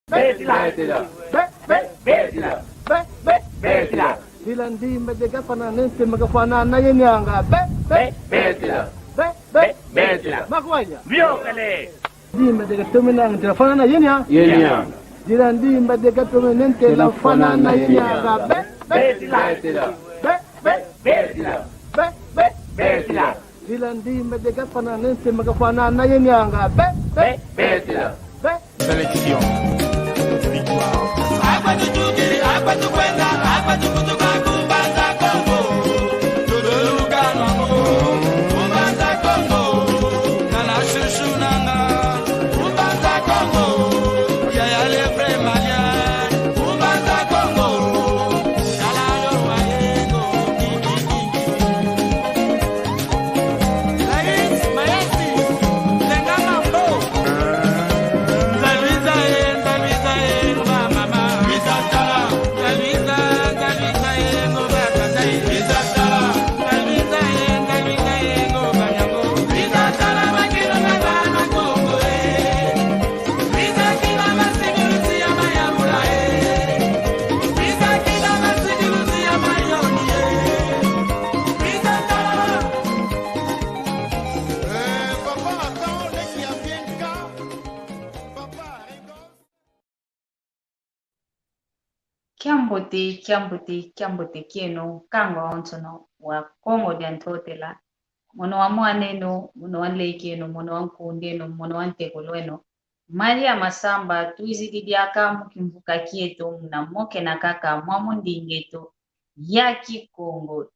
Betila. Dilandi medega pananense magafanana yenyanga. Betila. Betila. Makwanya. Viokale. Di medega tumenang telefonana yenya. Dilandi medega tumenang telefonana yenyanga. Betila. Betila. Dilandi medega pananense magafanana yenyanga. Betila. Sélection. Victoire. Kiambote kieno kango ontono wa Kongo diantotela mono wa mwaneno mono wa lekeno mono wa nkundeno mono wa ntekolweno Maria Masamba tuizidi diaka mukimvuka kieto mna moke na kaka mwamundingeto ya Kikongo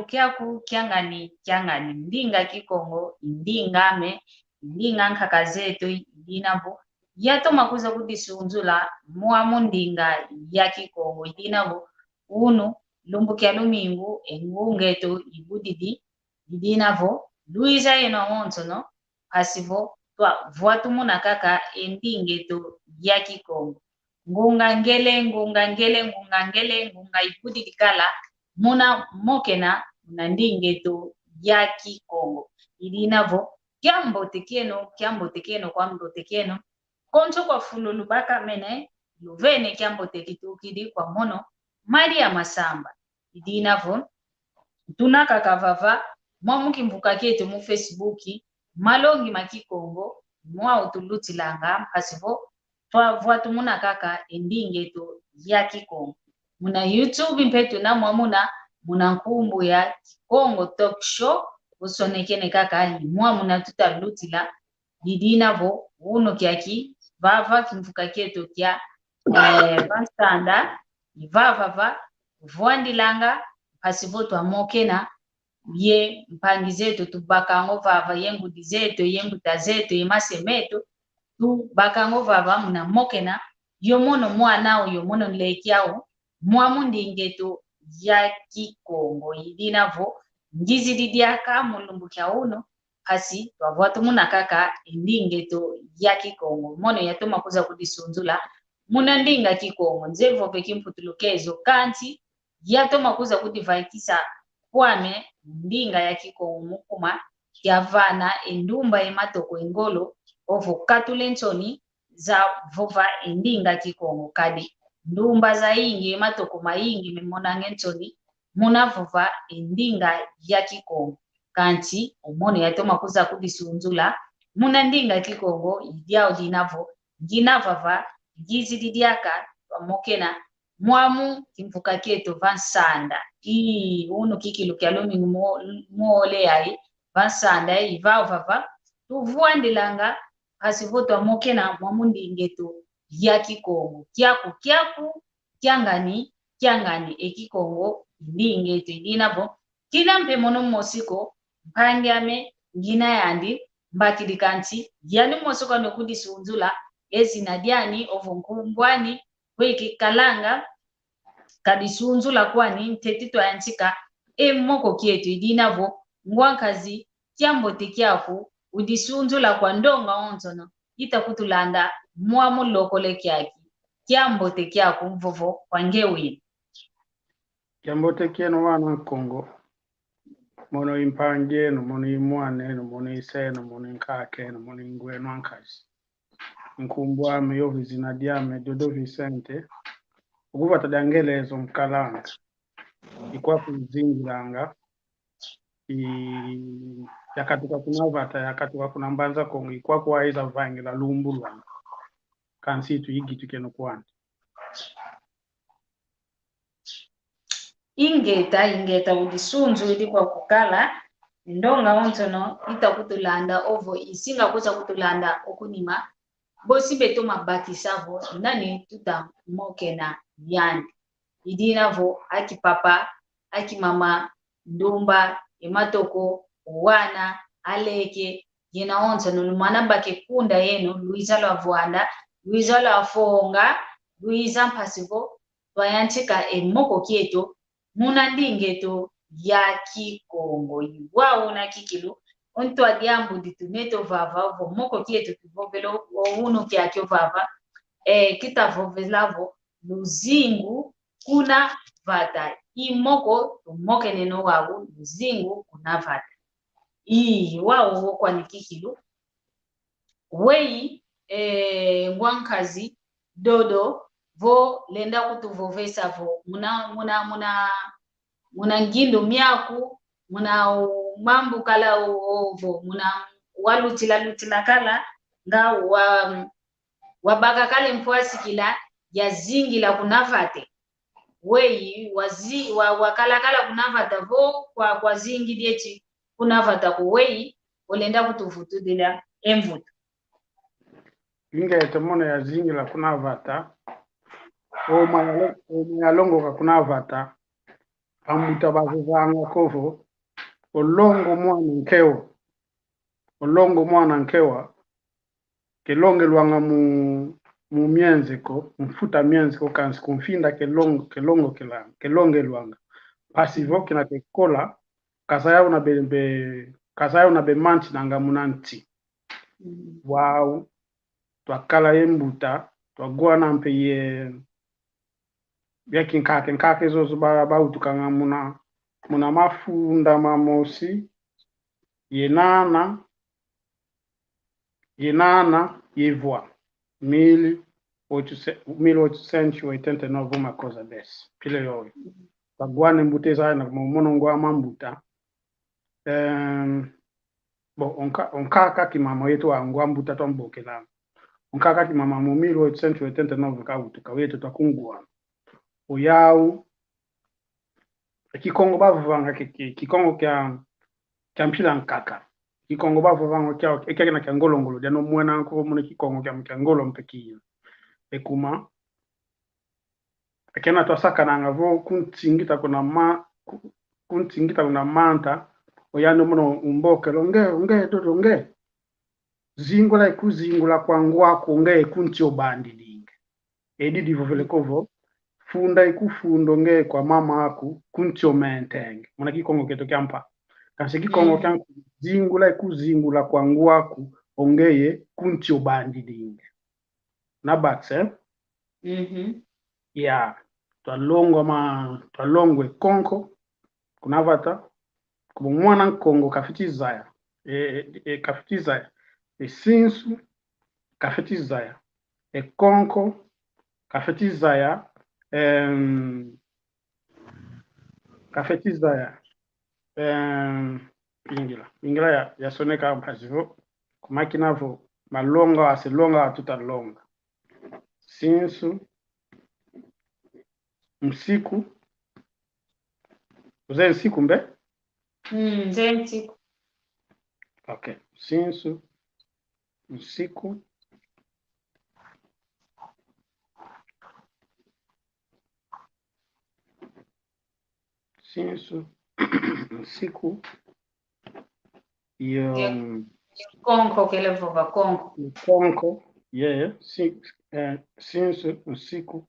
kyaku kyangani ndinga Kikongo ndingame ndinga nkaka zeto ndinabo yato makuza kudisunzula mwamundinga ya Kikongo idinabo unu lumbukia lumingu engungeto ibudidi idinavo Luisa yeno ontono pasivo twa vuatumuna kaka endingeto ya Kikongo ngunga ngele ibudidi kala muna mokena na ndingeto ya Kikongo idinavo kiambote kieno kwa mbote kieno koncho kwa fululu baka mene luvene kiambote kitukidi kwa mono Maria Masamba idinavo tunaka kavava mwamuki mvuka kieto mu Facebook malongi makikongo mwa utulutilanga pasivo twa vuatumuna kaka endingeto ya Kikongo muna YouTube mpetu na mwamuna muna nkumbu ya Kongo Talk Show usonekene kaka mwa muna tutalutila didinavo uno kiaki vava kimvuka kieto kya vansanda ivavava vuandilanga pasivo twa mokena ye mpangi zetu tubakango vava yengudi zetu yenguta zetu yemasemetu tubakango vava muna mokena yomono mwanao yomono nlekiao mwamundingeto ya Kikongo idinavo ngizididiaka mulumbu kya uno hasi twavuatu muna kaka ndingeto ya Kikongo mono yatoma kuza kudisunzula muna ndinga Kikongo nzevo pekimputulukezo kanti yatoma kuza kudivaitisa kwame ndinga ya Kikongo mukuma yavana endumba ematoko engolo ovo katulensoni za vova ndinga Kikongo kadi ndumba za ingi ematoko maingi memona ngensoni muna vova ndinga ya Kikongo kanti omono yatoma kuza kudisunzula muna ndinga Kikongo idiao dinavo ginavava gizididiaka wamokena mwamu kimvuka kieto vansanda uno kikilukia lumingu muole yai vansanda ivavava tuvuandilanga pasivoto amokena mwamundingeto ya Kikongo kyaku kyangani ekikongo ndingeto idinavo kina mpe mono mosiko mpandiame ngina yandi mbakilikanti yani mosiko nokudisunzula ezina diani ovonkumbwani kweki kalanga kadisunzula kwani ntetito yanchika moko kietu idinavo ngwankazi kiambote kyaku udisunzula kwa ndonga onzono itakutulanda mwamu lokole kyaki kiambote kyaku mvovo wangewi kiambote kieno wana Kongo mono impangeno mono imwaneno mono iseno mono nkakeno mono ingweno ankazi nkumbwame yovi zinadiame Dodo Vicente ukuvata dyangelezo mkalanga ikwa kuzingilanga yakatuka kunavata yakatuka kunambanza kongo ikwa kuwaiza vangila lumbu lwanga kansitu yigitu keno kwani ingeta udisunzu ili kwa kukala ndonga ontono itakutulanda ovo isinga kuza kutulanda okunima bosi beto mabakisavo nani tuta moke na yandi idinavo aki papa aki mama ndumba ematoko wana aleke yena ontono numana bake kunda yenu Luisa Lwavwanda Luisa Lwafonga Luisa Mpasivo twayanchika emoko kieto muna ndingeto ya Kikongo iwao na kikilu onto adiambu dituneto vava vo moko kieto tivovelo uno kiakyo vava kitavovelavo luzingu kuna vata imoko tumoke neno wawu luzingu kuna vata wao kwa nikikilu wei ngwankazi dodo vo lenda kutuvovesa vo muna ngindo miaku muna mambu kala ovo muna walutila kala nga wabaka kale mfuasi kila ya zingi la kunavate wei wakala kunavata vo kwa zingi dieti kunavata kuwei olenda kutuvutudila emvuto ingete mona ya zingi la kunavata omayalongo kunavata amuta bazanga kovo olongo mwana nkewa kelonge lwanga mu mienzeko mfuta mienzeko kansi kumfinda kelonge lwanga pasivo kina kekola kasaya una be manchi nanga munanti wow twakala yembuta twagwana mpe ye byakinkake zozo bautukanga muna mafunda mamosi yenana yevwa 1889 uma coisa desse pile yoyo bagwane mbute sana mono ngwa mambuta onkaka kimama yetu angwa mbuta tombokela onkaka kimama mu 1889 kautuka wetu takungwa oyau Kikongo bavanga Kikongo kya mpila nkaka Kikongo bavanga kya na kyangolongolo dano mwana ko mune Kikongo kya kyangolo mpeki ekuma akena twasaka nanga vo kuntingita kuna manta oyano muno umboke longe dodo zingula ikuzingula kwangwa kunge kunti obandi dinge edidi vovele kovo funda ikufundo nge kwa mama aku kuntio mentenge mwana Kikongo keto kyampa kasi Kikongo kyanku zingula ikuzingula kwa ngwaku ongeye kuntio bandi dinge na batse ya twalongwe konko kunavata kubo mwana Nkongo kafitizaya kafitizaya esinsu kafitizaya konko kafitizaya kafetizaya ingila ya soneka mpasivo kumakinavo malonga asilonga tutalonga sinsu msiku uze nsiku mbe nsiku okay sinsu msiku sinsu siku yo konko kelevova konko yeah sinsu siku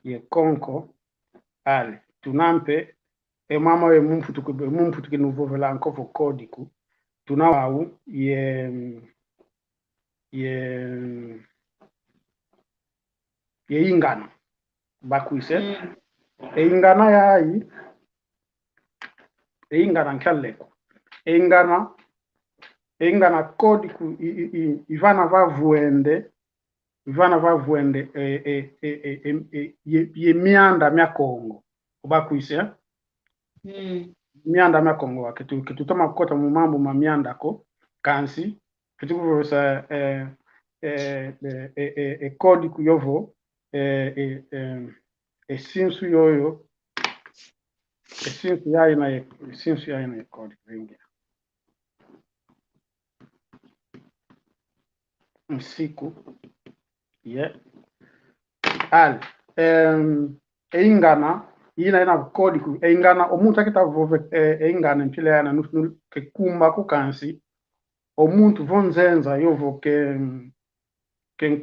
ye konko ale tunampe mama we mumfutuke nuvovela nkofo kodiku tunawau ye ingano bakwise ingana yayi ingana nkaleko ingana kodi ku ivana vavuende vana vavuende ye mianda mya Kongo obakwise mianda mya Kongo wa kitu toma kota mu mambo ma mianda ko kansi kitu kuvosa kodi kuyovo sinsu yoyo sinsu yaina ye kodi vingi msiku yeah al ingana ina kodi ku ingana omuntu akita vove ingana mpile yana nu kumba ku kansi omuntu vonzenza yovo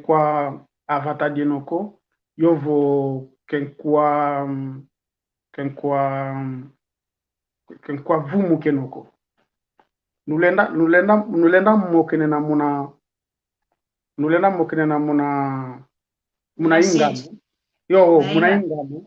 kwa avata dinoko yovo kenkwa vumu kenoko nulenda mokene na muna ingano yo muna ingano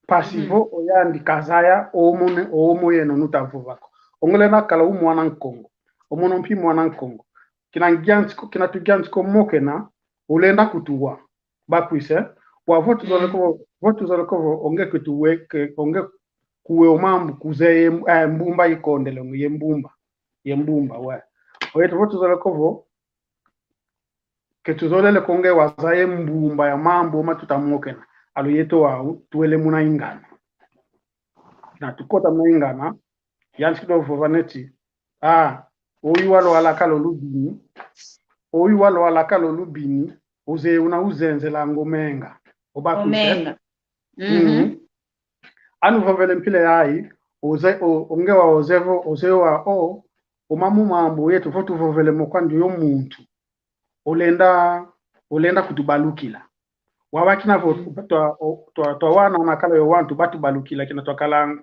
pasivo oyandi kazaya omo yeno nutavuvako ongolena kala umwana nkongo omono mpi mwana nkongo kina tugiansko mokena ulenda kutuwa bakwise wa votu zoleko onge kutuwe onge kuwe omambu kuze mbumba ikondele ye mbumba we oyeto votu zoleko ketuzolele konge wazaye mbumba ya mambo matutamokena alo yeto wau tuwele muna ingana na tukota muna ingana yanskido vovaneti oyu walo alakalo lubini uze una uzenzela ngomenga obakumenga anu vovele mpile yai ongewa ozewa omamu mambo yetu votu vovele mokwandi yo muntu olenda kutubalukila wawakina to wana nakala yo wantu batubalukila kina twakala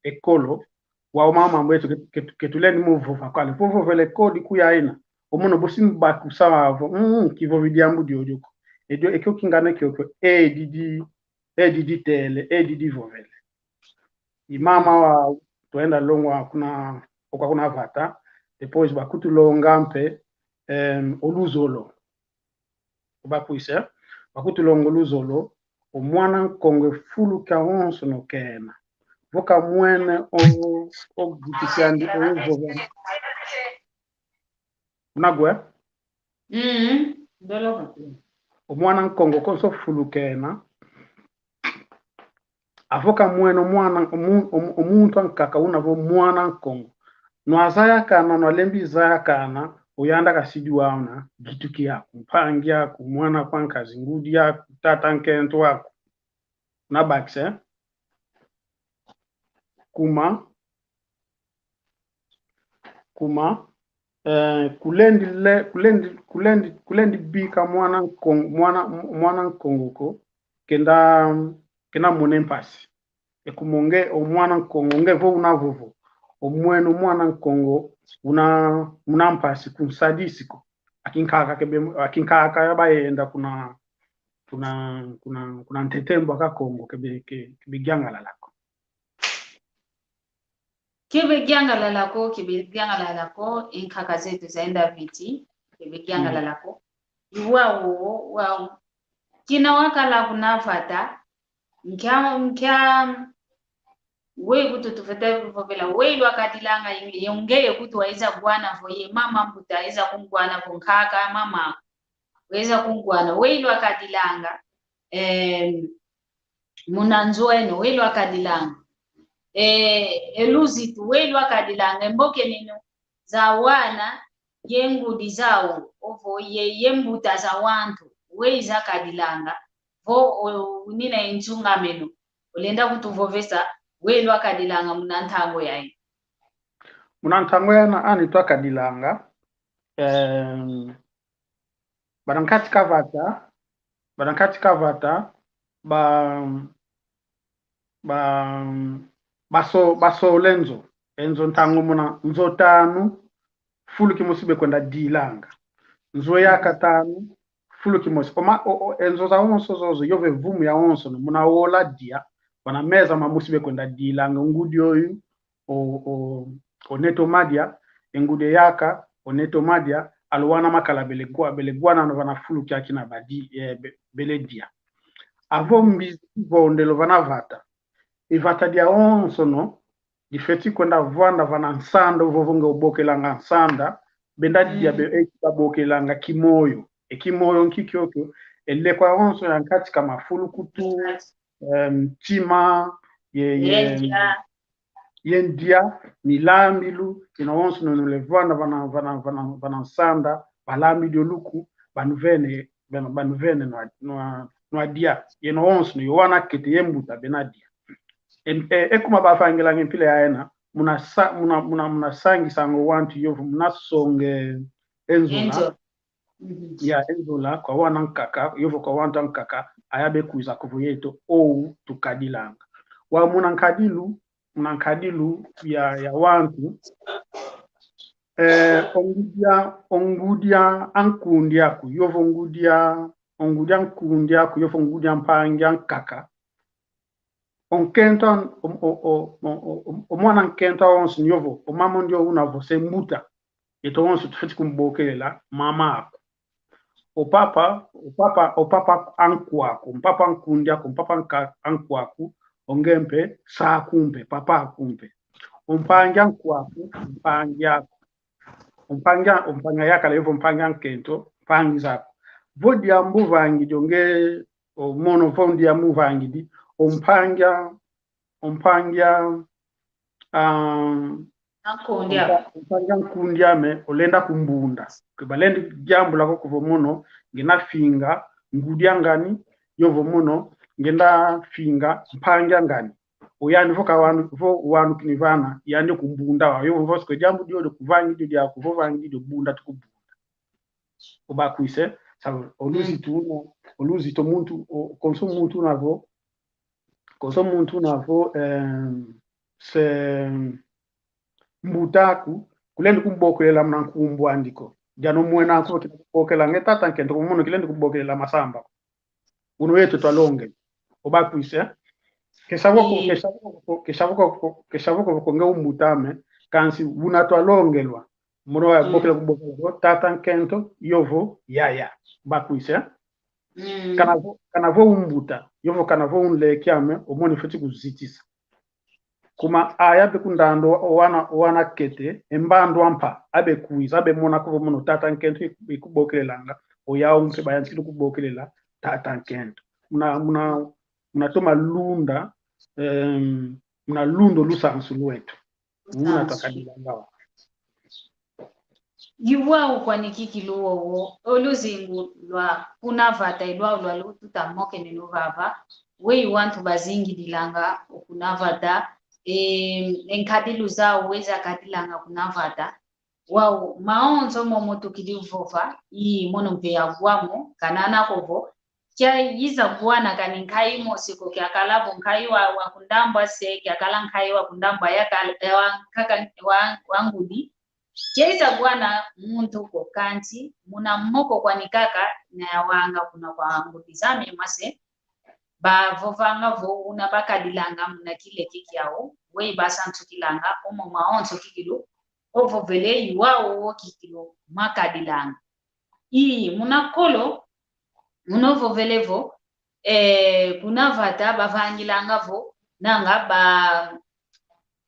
ekolo wa mambo yetu ketuleni muvuva kwale vovele kodi kuyaina omono bosim bakusavo kivo vidiambu diojoko edio ekyo kingane kyoko edidi tele edidi vovele imama wa tuenda longwa kuna vata depois bakutulonga mpe oluzolo obakwise bakutulonga oluzolo omwana nkongwe fulu kaonso no kena voka mwene o gitisiandi ovovele unagwe dolo omwana nkongo konso fulu kena avoka mwene omuntu ankaka unavo mwana nkongo no azaya kana no lembi zaya kana uyanda kasidi wauna gituki yako mpangi yako mwana kwankazi ngudi yako tata nkento wako na bakse kuma kulendi bika mwana nkongo kenda monempasi ekumonge omwana nkongo nge vo unavovo omwenu mwana nkongo una mpasi kunsadisiko akinkaka yabayenda kuna ntetembo ka Kongo kebegyangala lako kibegyangala lako inkaka zetu zaenda viti kibegyangala lako iwao kina wakala kunafata nkya we kutu tufete vovela we lwakatilanga yongeye kutu waiza bwana voye mama mbuta iza kungwana konkaka mama weza kungwana we lwakatilanga munanzweno we lwakatilanga eluzitu we lwakatilanga mboke nino za wana yengudi zawo ovo yembuta za wantu we iza kadilanga vo nina inchunga meno ulenda kutuvovesa welu akadilanga munantango yayi munantango yana ani twakadilanga barankati kavata baso lenzo enzo ntango muna nzo tanu fulu kimusibe kwenda dilanga nzo yaka tanu fulu kimosi enzo za onso zozo yove vumu ya onso muna wola dia wana meza mamusibe kwenda dilanga ngudi oyu o neto madia ngude yaka o neto madia alwana makala belegwa na vana fulu kia kina badi beledia avo mbizi vondelo vana vata ivata dia onso no difeti kwenda vwanda vana nsanda uvovonge ubokelanga nsanda benda dia babokelanga kimoyo ekimoyo nkikyokyo ele kwa onso yankati kama fulu kutu chima yendia milambilu onso no levwanda vana nsanda balambilu luku banuvene no dia onso no yowana kete yembuta benadia ekuma bafangela ngempile yaena muna sangi sango wantu yovu muna songe enzula ya enzula kwa wana nkaka yovu kwa wanta nkaka ayabe kuiza kuvuyeto ou tukadilanga wa muna nkadilu ya wantu ongudia ankundia ku yovu ongudia nkundia ku yovu ongudia mpangia nkaka onkenta omwana nkenta onso nyovo omama ndio unavo sembuta eto onso tufiti kumbokelela mama ako opapa ankwako mpapa nkundia ko mpapa ankwako ongempe saa kumpe papa kumpe ompanga nkwako ompanga yakala yovo mpanga nkento pangiza vodi ambuvangi jonge mono vondi amuvangi di ompanga nkundia me olenda kumbunda kibalendi jambo lako kuvomono ngina finga ngudia ngani yovo mono ngenda finga mpanga ngani oyani voka wanu kinivana yani kumbunda wa yovo vosko jambo dio kuvangi dio dia kuvovangi dio bunda tukubunda obakuise sabu oluzi to muntu konsumu muntu navo se mbutaku kulendi kumbokelela mnankumbu andiko jano mwena ko kubokela ngetata nkento kumuntu kilendi kubokelela masamba uno yetu twalonge obakwise keshavuko konge umbutame kansi una twalongelwa muno ya bokela kubokela tata nkento yovo yaya bakwise kanavo umbuta yovo kanavo unlekiame omoni feti kuzitisa kuma ayabe kundando wana kete embando ampa abe kuiza abe mona ko mono tata nkento ikubokelelanga oya umpe bayanti kubokelela tata nkento muna toma lunda muna lundo lusansu lwetu muna takadilanga Yiwa kwa nikiki luo oluzingu lwa kunavata ilwa tutamoke nenuvava we want bazingi dilanga kunavata enkadilu zao weza kadilanga kunavata wao maonzo momoto kidivova i mono mpe ya gwamo kanana kovo kya yiza bwana kaninkai mosiko kya kalabo nkai wa kundamba se kya kalankai wa kundamba ya kaka wangudi Cheza bwana muntu ko kanti muna moko kwa nikaka na yawanga kuna kwa ngutizame mase ba vovanga vo una bakadilanga muna kile kiki yao we basantu kilanga omo maonzo kikilo ovo vele yuwao kikilo makadilanga muna kolo munovo velevo kuna vata bavangilanga vo nanga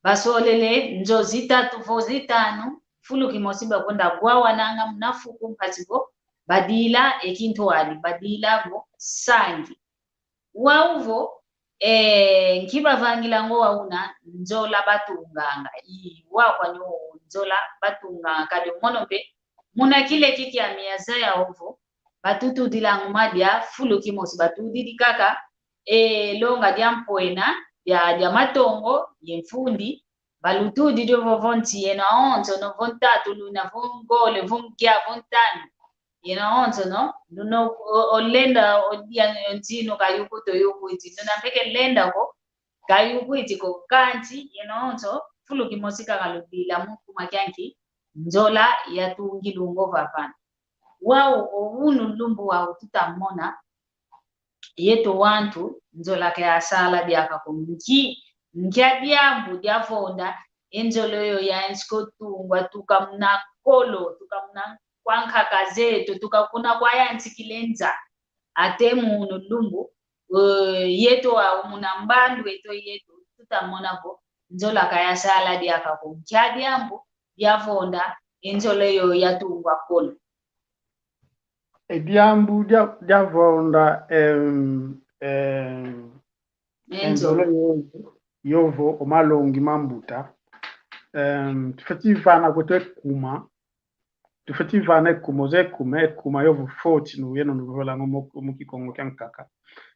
basolele njozi tatu vo zitano fulu kimosiba kwenda gwawa nanga mnafuku mpatigo badila ekinto wali badila go sangi wauvo nkiba vangila ngo wauna njola batunganga wa kwa nyo njola batunganga kade monombe muna kile kiki ya miaza ya ovo batutu dilangu madia fulu kimosiba tudidi kaka longa dia mpoena ya matongo yemfundi balutu didio vovonti yena onzo no vontatu luna vongole vonkia vontani yena onzo no nuno olenda odia ntino kayukuto yukuiti nuna mpeke lenda ko kayukuiti ko kanti yena onzo fulu kimosika kalubila muku makyanki njola ya tungilungo vapana wao owunu lumbu wao tutamona yeto wantu njola ke asala diaka kumki nkiadiambu diavonda enjolo yo ya enskotungwa tukamna kolo tukamna kwa nkaka zetu tukakuna kwa yantsikilenza ate muno lumbu yeto wa muna mbandu yeto tutamonako nzola kaya saladi akakumchadi ambu yavonda enzole yo yatungwa kono Ediambu javonda enzole yovo omalongi mambuta tufetivana kwetu ekuma yovo 40 nuyeno nuvola mukikongo kya nkaka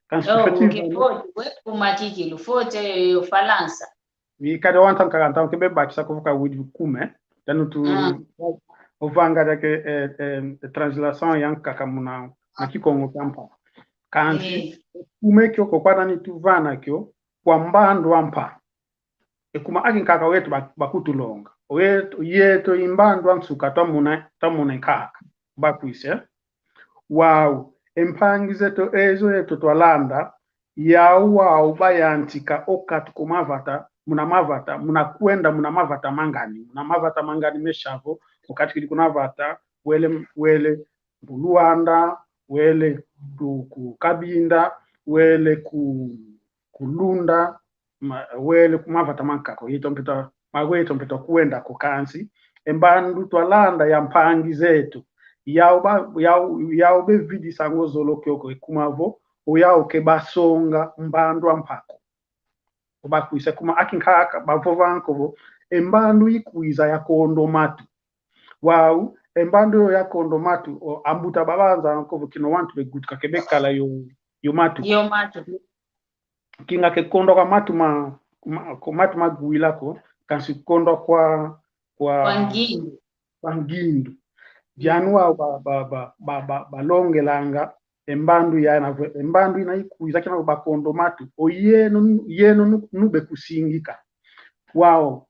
kansi ekuma chikilu 40 yo falansa ikade wanta nkaka ntamu kebe bakisa kuvuka widi kume danu tu ovanga dake translation ya nkaka muna kikongo kampa kansi kume kyo kokwana ni tuvana kyo kwa mbandu ampa ekuma aki nkaka wetu bakutulonga yeto imbandu ansuka tamuna nkaka bakwise wow empangi zetu ezo yetu twalanda yawa bayantika okati kumavata muna kwenda muna mavata mangani meshavo wakati kili kuna vata wele Luanda wele ku Kabinda wele kulunda wele kumavata mankako yitompeta magweto kuenda kukansi embandu twalanda ya mpangi zetu yao bevidi sango zolo kyoko ekumavo oyao ke basonga mbandu ampako obakwisa kuma akinkaka bavovankovo embandu ikwiza ya kondomatu wow embandu ya kondomatu ambuta babanza nkovo kino wantu begutuka kebekala yo matu kinga ke kondo kwa matu matu maguilako kansi kondo kwa ngindu janua balongelanga embandu inaikuiza kina bakondo matu oyeno nube kusingika wao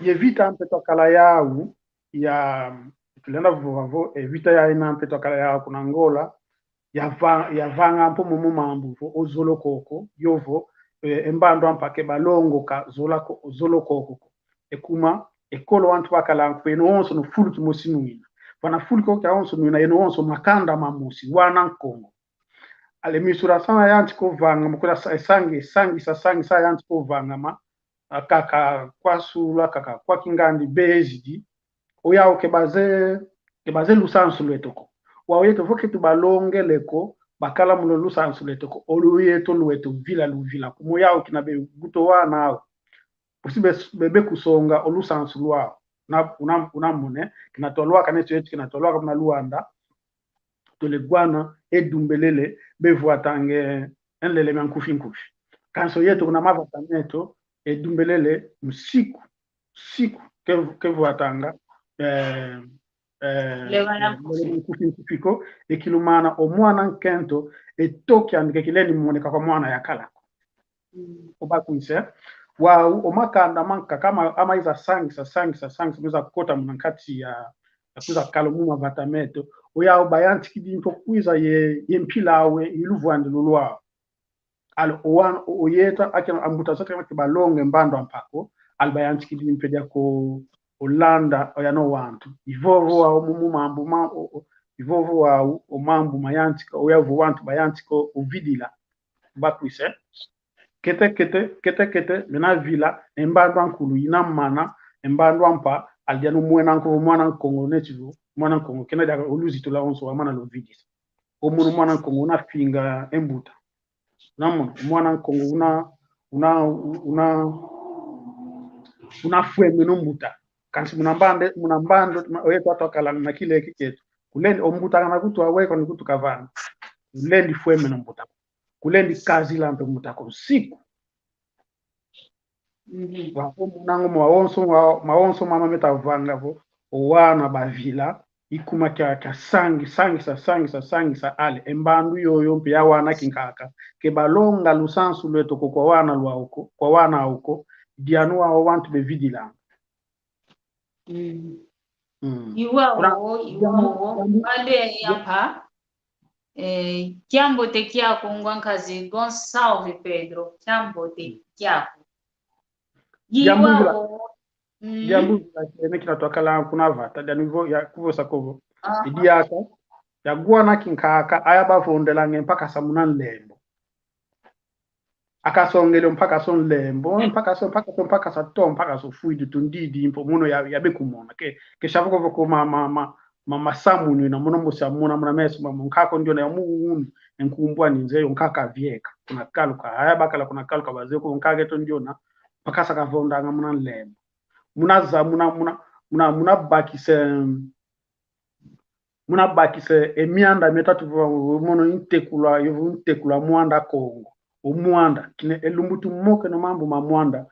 yevita mpeto kala yao ya tulenda vavo evita ya ina mpeto kala yao kuna Angola yavanga mpo mumu mambu ozolo koko yovo embandu ampake balongo ka zolo koko ekuma ekolo wantu bakala kweno onso no fulu kimosinuina wana fulu ko kya onso nuina eno onso makanda mamusi wana nkongo ale misura sana yanti ko vanga mukula sangi sa yanti ko vanga kaka kwasula kaka kwa kingandi bezidi oyao kebaze lusansu lwetoko waoyeto foke tubalonge leko bakala mulo lusansu lwetoko oluyeto lweto vila kumoyao kinabe guto wana usibe bebe kusonga olusansu lwao unamune kinatolwa kaneto yetu kinatolwa kama Luanda tolegwana edumbelele bevuatange enlele myankufi kanso yetu kuna mavataneto edumbelele msiku kevuatanga kufiko ekilumana omwana nkento etoki andike kileni muoneka kwa mwana ya kalako obakwise wao omakanda manka kama ama iza sangi meza kota munankati ya kuza kalo muma vatameto oyao bayanti kidimpo kuiza ye mpilawe iluvwande lulwa alo oyeta akina ambuta zote kama kibalonge mbando ampako albayanti kidimpo dia ko Olanda oyano wantu ivovo wa mumu mambu ivovo wa omambu mayanti oyavu wantu bayanti ko uvidila bakwise kete mena vila embando ankulu inamana embando ampa aljanu mwana nkongo nechivu mwana nkongo kena daga oluzi tula onso wa mana lo vidis omunu mwana nkongo una finga embuta namon mwana nkongo una fweme no mbuta kansi munambando oyeto atokala na kile kiketu kulendi ombuta kana kutu aweko ni kutu kavana kulendi fweme no mbuta kulendi kazi lampe mbuta ko siku wapo munango maonso mama meta vanga vo owana bavila ikuma kya sangi sa ale embandu yoyo mpe ya wana kinkaka ke balonga lusansu lweto kwa wana lwauko kwa wana auko dianu wa wantu be vidila iwawo bale yapa jambo te kyako ngwankazi Gonçalves Pedro jambo te kyako jambo ene kinatokala kuna vata danivo ya kuvosa kovo idiaka yagwana kinkaka ayabavondela ngempaka samunan lembo akasongele mpaka son lembo mpaka sa to mpaka so fuidi tundidi impo muno yabe kumona ke shavuko voko mama samunu na muno musamuna muna meso munkako ndio na mu enkumbwa ninze yonkaka vieka kuna kaluka ayabakala kuna kaluka bazeko nkage to ndio na mpaka sa kavonda ngamuna lembo munaza muna bakise emianda metatu mono intekula muanda Kongo umuanda kine elumbutu moke no mambo mamwanda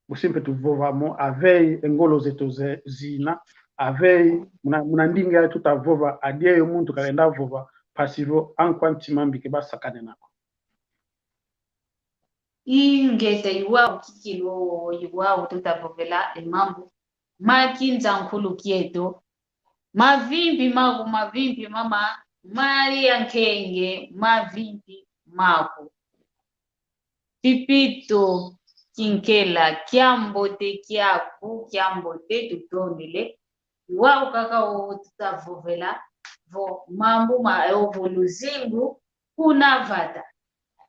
busimpe tu vovamo avei engolo zetu zina avei muna ndinga tuta vova adie yo muntu kalenda vova pasivo ankwanti mambike basakane nako ingete iwao tutavovela emambo makinza nkulu kieto mavimbi mama Maria Nkenge mavimbi mako pipito kinkela kiambote kiambote tutondele iwao kaka tutavovela vo mambo maovo luzingu kunavata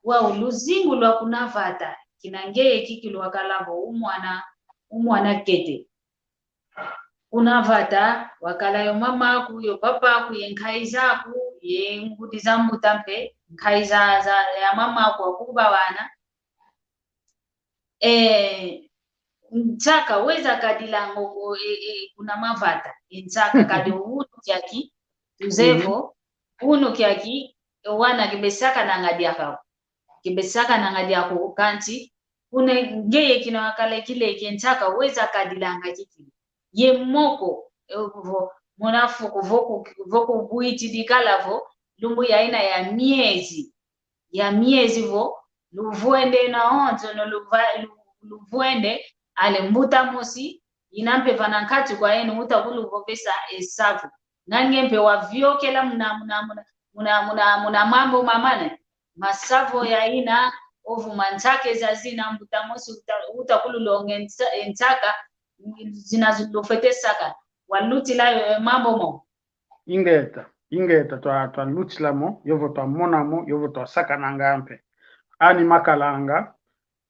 wao luzingu lwa kunavata kinangeye kikilwa kalavo umwana kete unavata wakalayo mama kuyo papa kuyenkaizaku yengudi zambutampe nkaiza za ya mama kwa kuba wana ntsaka weza kadilango kuna mavata ntsaka kadi unu kyaki tuzevo unu kyaki wana kibesaka na ngadia ko kanti une ngeye kina wakala kile kentsaka weza kadilanga kiki ye moko munafuku voku buiti dikalavo lumbu ya aina ya miezi vo luvuende na onzo no luvuende ale mbuta mosi inampe vanankati kwa yenu utakuluvo-pesa esavu nangempe wavyokela muna mambo mamane masavo ya ina ovu manzake za zina mbuta mosi utakululonge ntaka zinazulofetesaka walutila mambo mo ingeta twa lutila mo yovo twa monamo yovo twa saka nangampe ani makalanga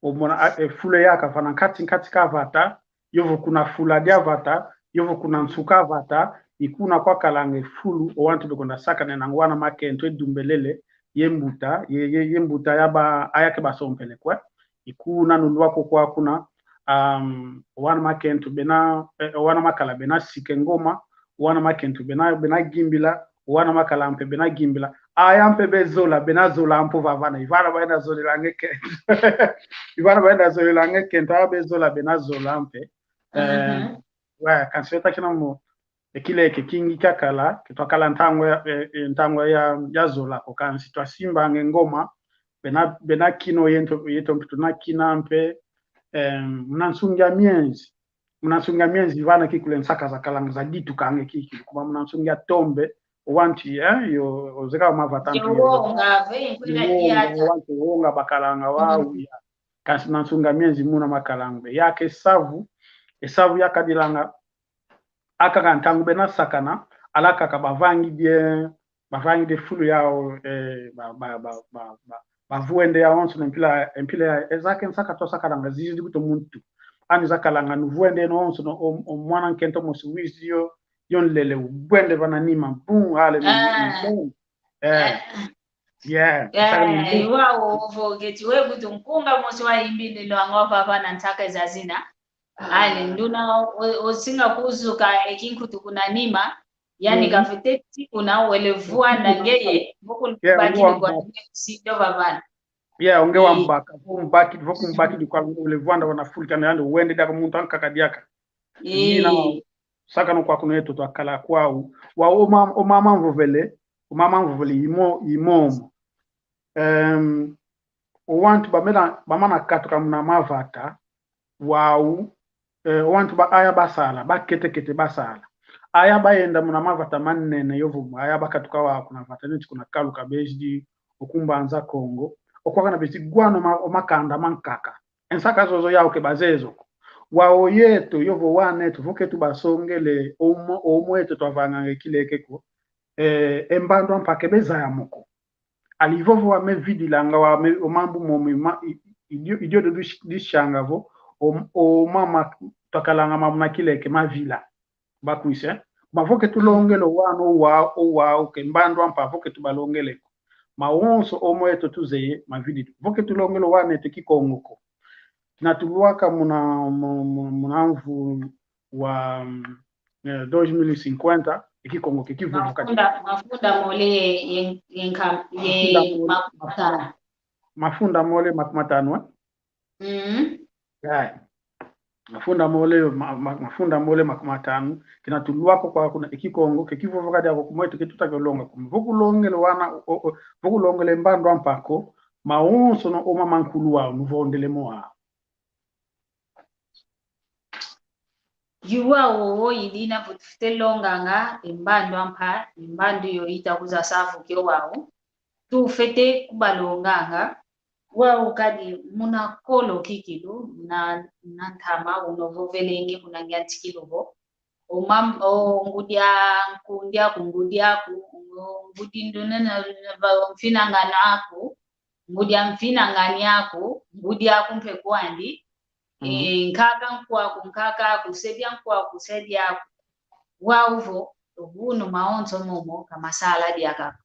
omona fule yaka fana kati kavata yovo kuna fula dia vata yovo kuna nsuka vata ikuna kwa kalange fulu owantu bekonda saka nenangwana makento edumbelele yembuta yaba ayake basompele kwa ikuna nulwako kwa kuna wana makento bena wana makala bena sikengoma wana makento bena gimbila wana makala mpe bena gimbila ayampe bezola bena zola ampo vavana ivana baenda zola ngeke ivana baenda zola ngeke nta bezola bena zola mpe wa kanseta kina mo ekile kingi kakala kitokala ntangwa ya zola ko kansi twasimba ngengoma bena kino yento mpituna kinampe mnansungia mienzi vana kikule nsaka za kalanga za ditu kange kiki kuba mnansungia tombe wanti yo ozeka mavatantu wanti wonga bakalanga wau kasi mnansunga mienzi muna makalangbe yake esavu yakadilanga aka ntangu bena sakana alaka ka bavangi de fulu yao bavuende ya onso empila ezake nsaka to sakalanga zizi buto muntu ani zakalanga nuvuende no onso no mwana nkento mosiwizio yonlele ubwende bananima bum ale iwao vogeti webutu mkunga mosi wa imbini lo angopa bana ntaka zazina ale nduna osinga kuzuka ekinkutu kuna nima yani kafeteti kuna welevua ndangeye boku bakini kwa sido babana onge wambaka voku mbaki di kwa welevua nda wanafulika na yande uende daka muntu ankakadiaka saka no kwa kuno yetu twakala kwao wa o mama mvovele imomo o wantu bamana katuka muna mavata wau wantu ba aya basala bakete basala aya baenda muna mavata manene yovu aya bakatuka wa kuna vataneti kuna kaluka besdi okumbanza Kongo okwaka na besi gwano makanda mankaka ensaka zozo yao ke bazezo wao yetu yovo wanetu voke tubasongele omo yetu twavanga kilekeko embando mpake bezaya moko alivovo wame vidilanga wame omambu momi idio de dishanga vo o mama takalanga mamna kileke mavila bakuise mavoke tulongelo wano wa ke mbando ampa voke tubalongele maonso omo yetu tuzeye mavidi voke tulongelo wane tekikongoko na tuluwaka munamvu wa 2050 ikikongo kikivuvu kati mafunda mole mafunda mole makumatano yeah. mafunda mole makumatano kina tuluwako kwa kuna ikikongo kikivuvu kati ako kumwetu kitutakolonga kumvukulongelo wana vukulongele mbando ampako maonso no oma mankulu wao nuvondelemo wao yuwa wo yidina futite longanga embando ampa embando yoita kuza safu kyo wao tu fete kubalonganga wao kadi muna kolo kikilu na ntama unovovelenge kuna nyantikilo bo o ngudia ngudi ndona mfina nganako ngudia mfina ngani yako ngudia kumpe kwandi nkaka nkaka kusedia nkwa kusedia wauvo uno maonzo momo kama saladi yaka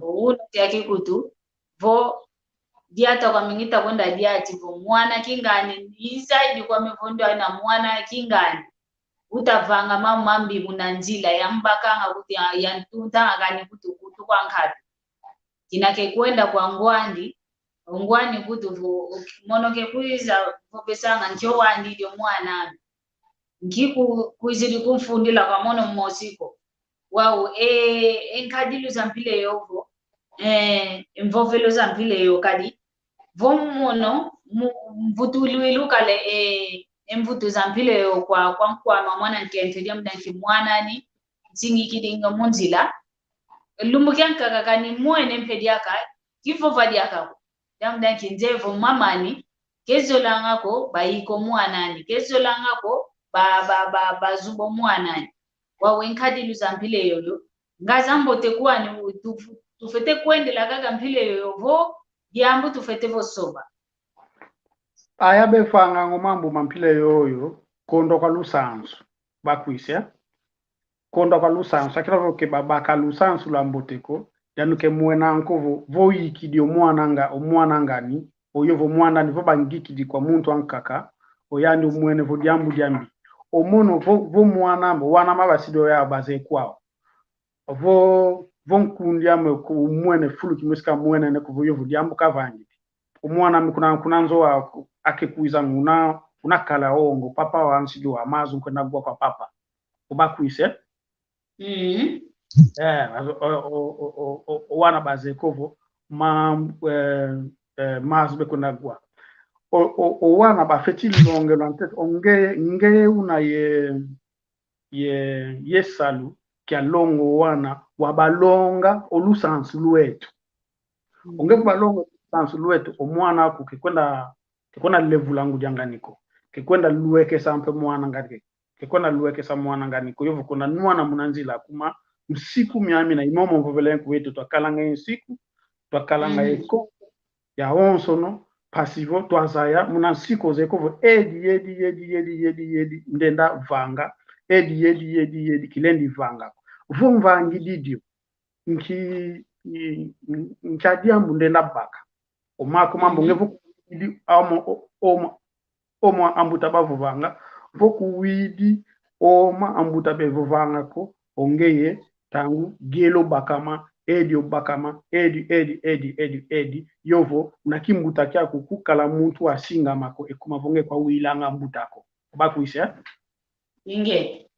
uno yake kutu vo diata kwa mingita kwenda diati vo mwana kingani isaidi kwa mevondo na mwana kingani utavanga mamambi munanzila yambakanga kuti yantunta akani kutu kwa nkati kinake kwenda kwa ngwani kutu monoke kuiza popesanga njo wandi dio mwana ngiku kuizidi kumfundila kwa mono mmosiko wao enkadilu zampile yovo mvovelo zampile yo kadi vomono mvutulu kale mvutu zampile yo kwa mwana nkentedia mdanki mwana ni singi kidinga munzila lumukyanka kakani mwene mpediaka kifo vadiaka damda kinjevo mamani kezo langako bayiko mwanani kezo langako bazubo mwanani wawe nkadi luzampile yoyo ngazambo tekuani tufete kwendela kaka mpile yoyo vo yambu tufete vo soba ayabe fanga ngomambo mampile yoyo kondo kwa lusansu bakwise kondo kwa lusansu akira ke babaka lusansu lamboteko yanuke mwena nkovo vo yikidio omwana ngani oyovo mwana ni vo bangikidi kwa muntu ankaka oyandi omwene vo diambu diambi omono vo mwana mbo wana mabasido ya baze kwao vo nkundia ku mwene fulu kimusika mwene ne kuvo yovo diambu kavangi omwana kuna nzo akekuiza una kala ongo papa wansido amazu kwenda gwa kwa papa obakwise wana baze kovo mazbe kunagwa wana bafetili longelo antet onge una ye salu kya longo wana wabalonga olusansu lwetu onge kubalonga olusansu lwetu omwana ako kikwenda level langu janganiko kikwenda luweke sampe mwana ngati kikwenda luweke sa mwana nganiko yovo kuna nwana munanzila kuma msiku miami na imomo mvovelenku wetu twakalanga insiku twakalanga eko ya onso no pasivo twazaya munasiko zeko edi ndenda vanga edi kilendi vanga vumvangi didio nchadia ndenda baka omako mambo ngevo oma ambuta bavuvanga vokuwidi oma ambuta bevuvanga ko ongeye tangu gelo bakama edi yovo nakimbuta kya kukukala muntu asinga mako ekuma vonge kwa wilanga mbutako bakuisha inge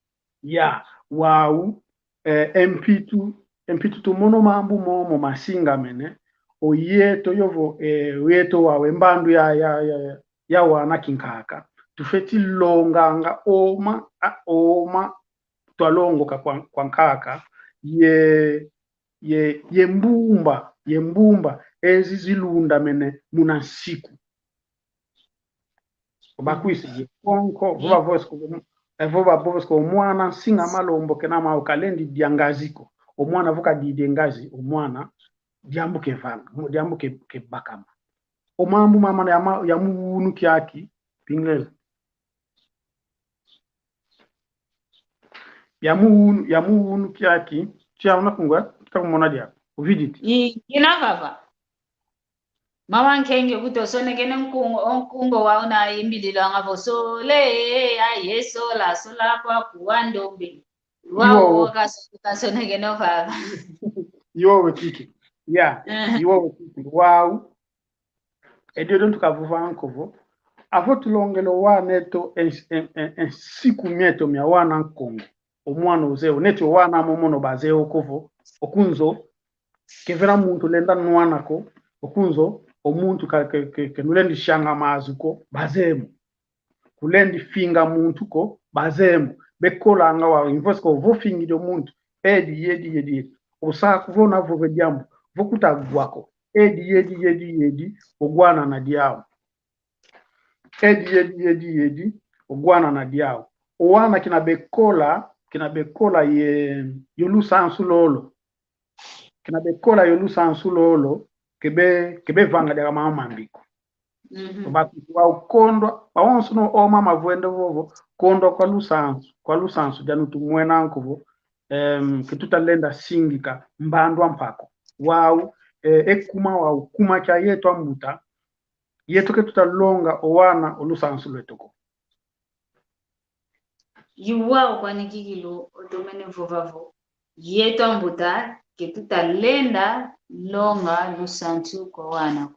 ya wau mp2 to mono mambu momo masinga mene oyeto yovo weto wawe mbandu ya wana kinkaka tufeti longanga oma twalongoka kwa nkaka ye mbumba ezi zilunda mene munasiku Obakwisi konko vuba vosko omwana singa malombo kenama okalendi diangaziko omwana vuka didengazi omwana diambu kevanga diambu ke bakama omambu mama ya muunu kyaki pingel ya muunu kyaki chia unakungwa takumona dia uviditi ina baba mama nkenge kutosone kene nkungo waona imbililo ngavo sole ya yeso la sola kwa kuwandombe wao kasone kene baba iwo kiki ya iwo kiki wow edio don tukavuva ankovo avo tulongelo wa neto en siku mieto mya wana nkongo omwana uzeo neto wana momono bazeo kovo okunzo kevera muntu lenda nwanako okunzo omuntu ke nulendi shanga mazuko bazemo kulendi finga muntu ko bazemo bekola nga wa invosko vo fingi do muntu yedi osa kuvona vo vediambo vokuta gwako yedi ogwana na diao yedi ogwana na diao owana kina bekola yolusansulolo kina bekola yolusansulolo kebe vanga de mama mbiko wa ukondwa bawonso no o mama vuende vovo kondwa kwa lusansu janu tumwena nkovo ketutalenda singika mbandwa mpako wau ekuma wa ukuma cha yetu ambuta yetu ketutalonga owana olusansu lwetoko yuwa kwa nikikilo otomene vovavo yetu ambuta ketutalenda longa lusansu kwa wana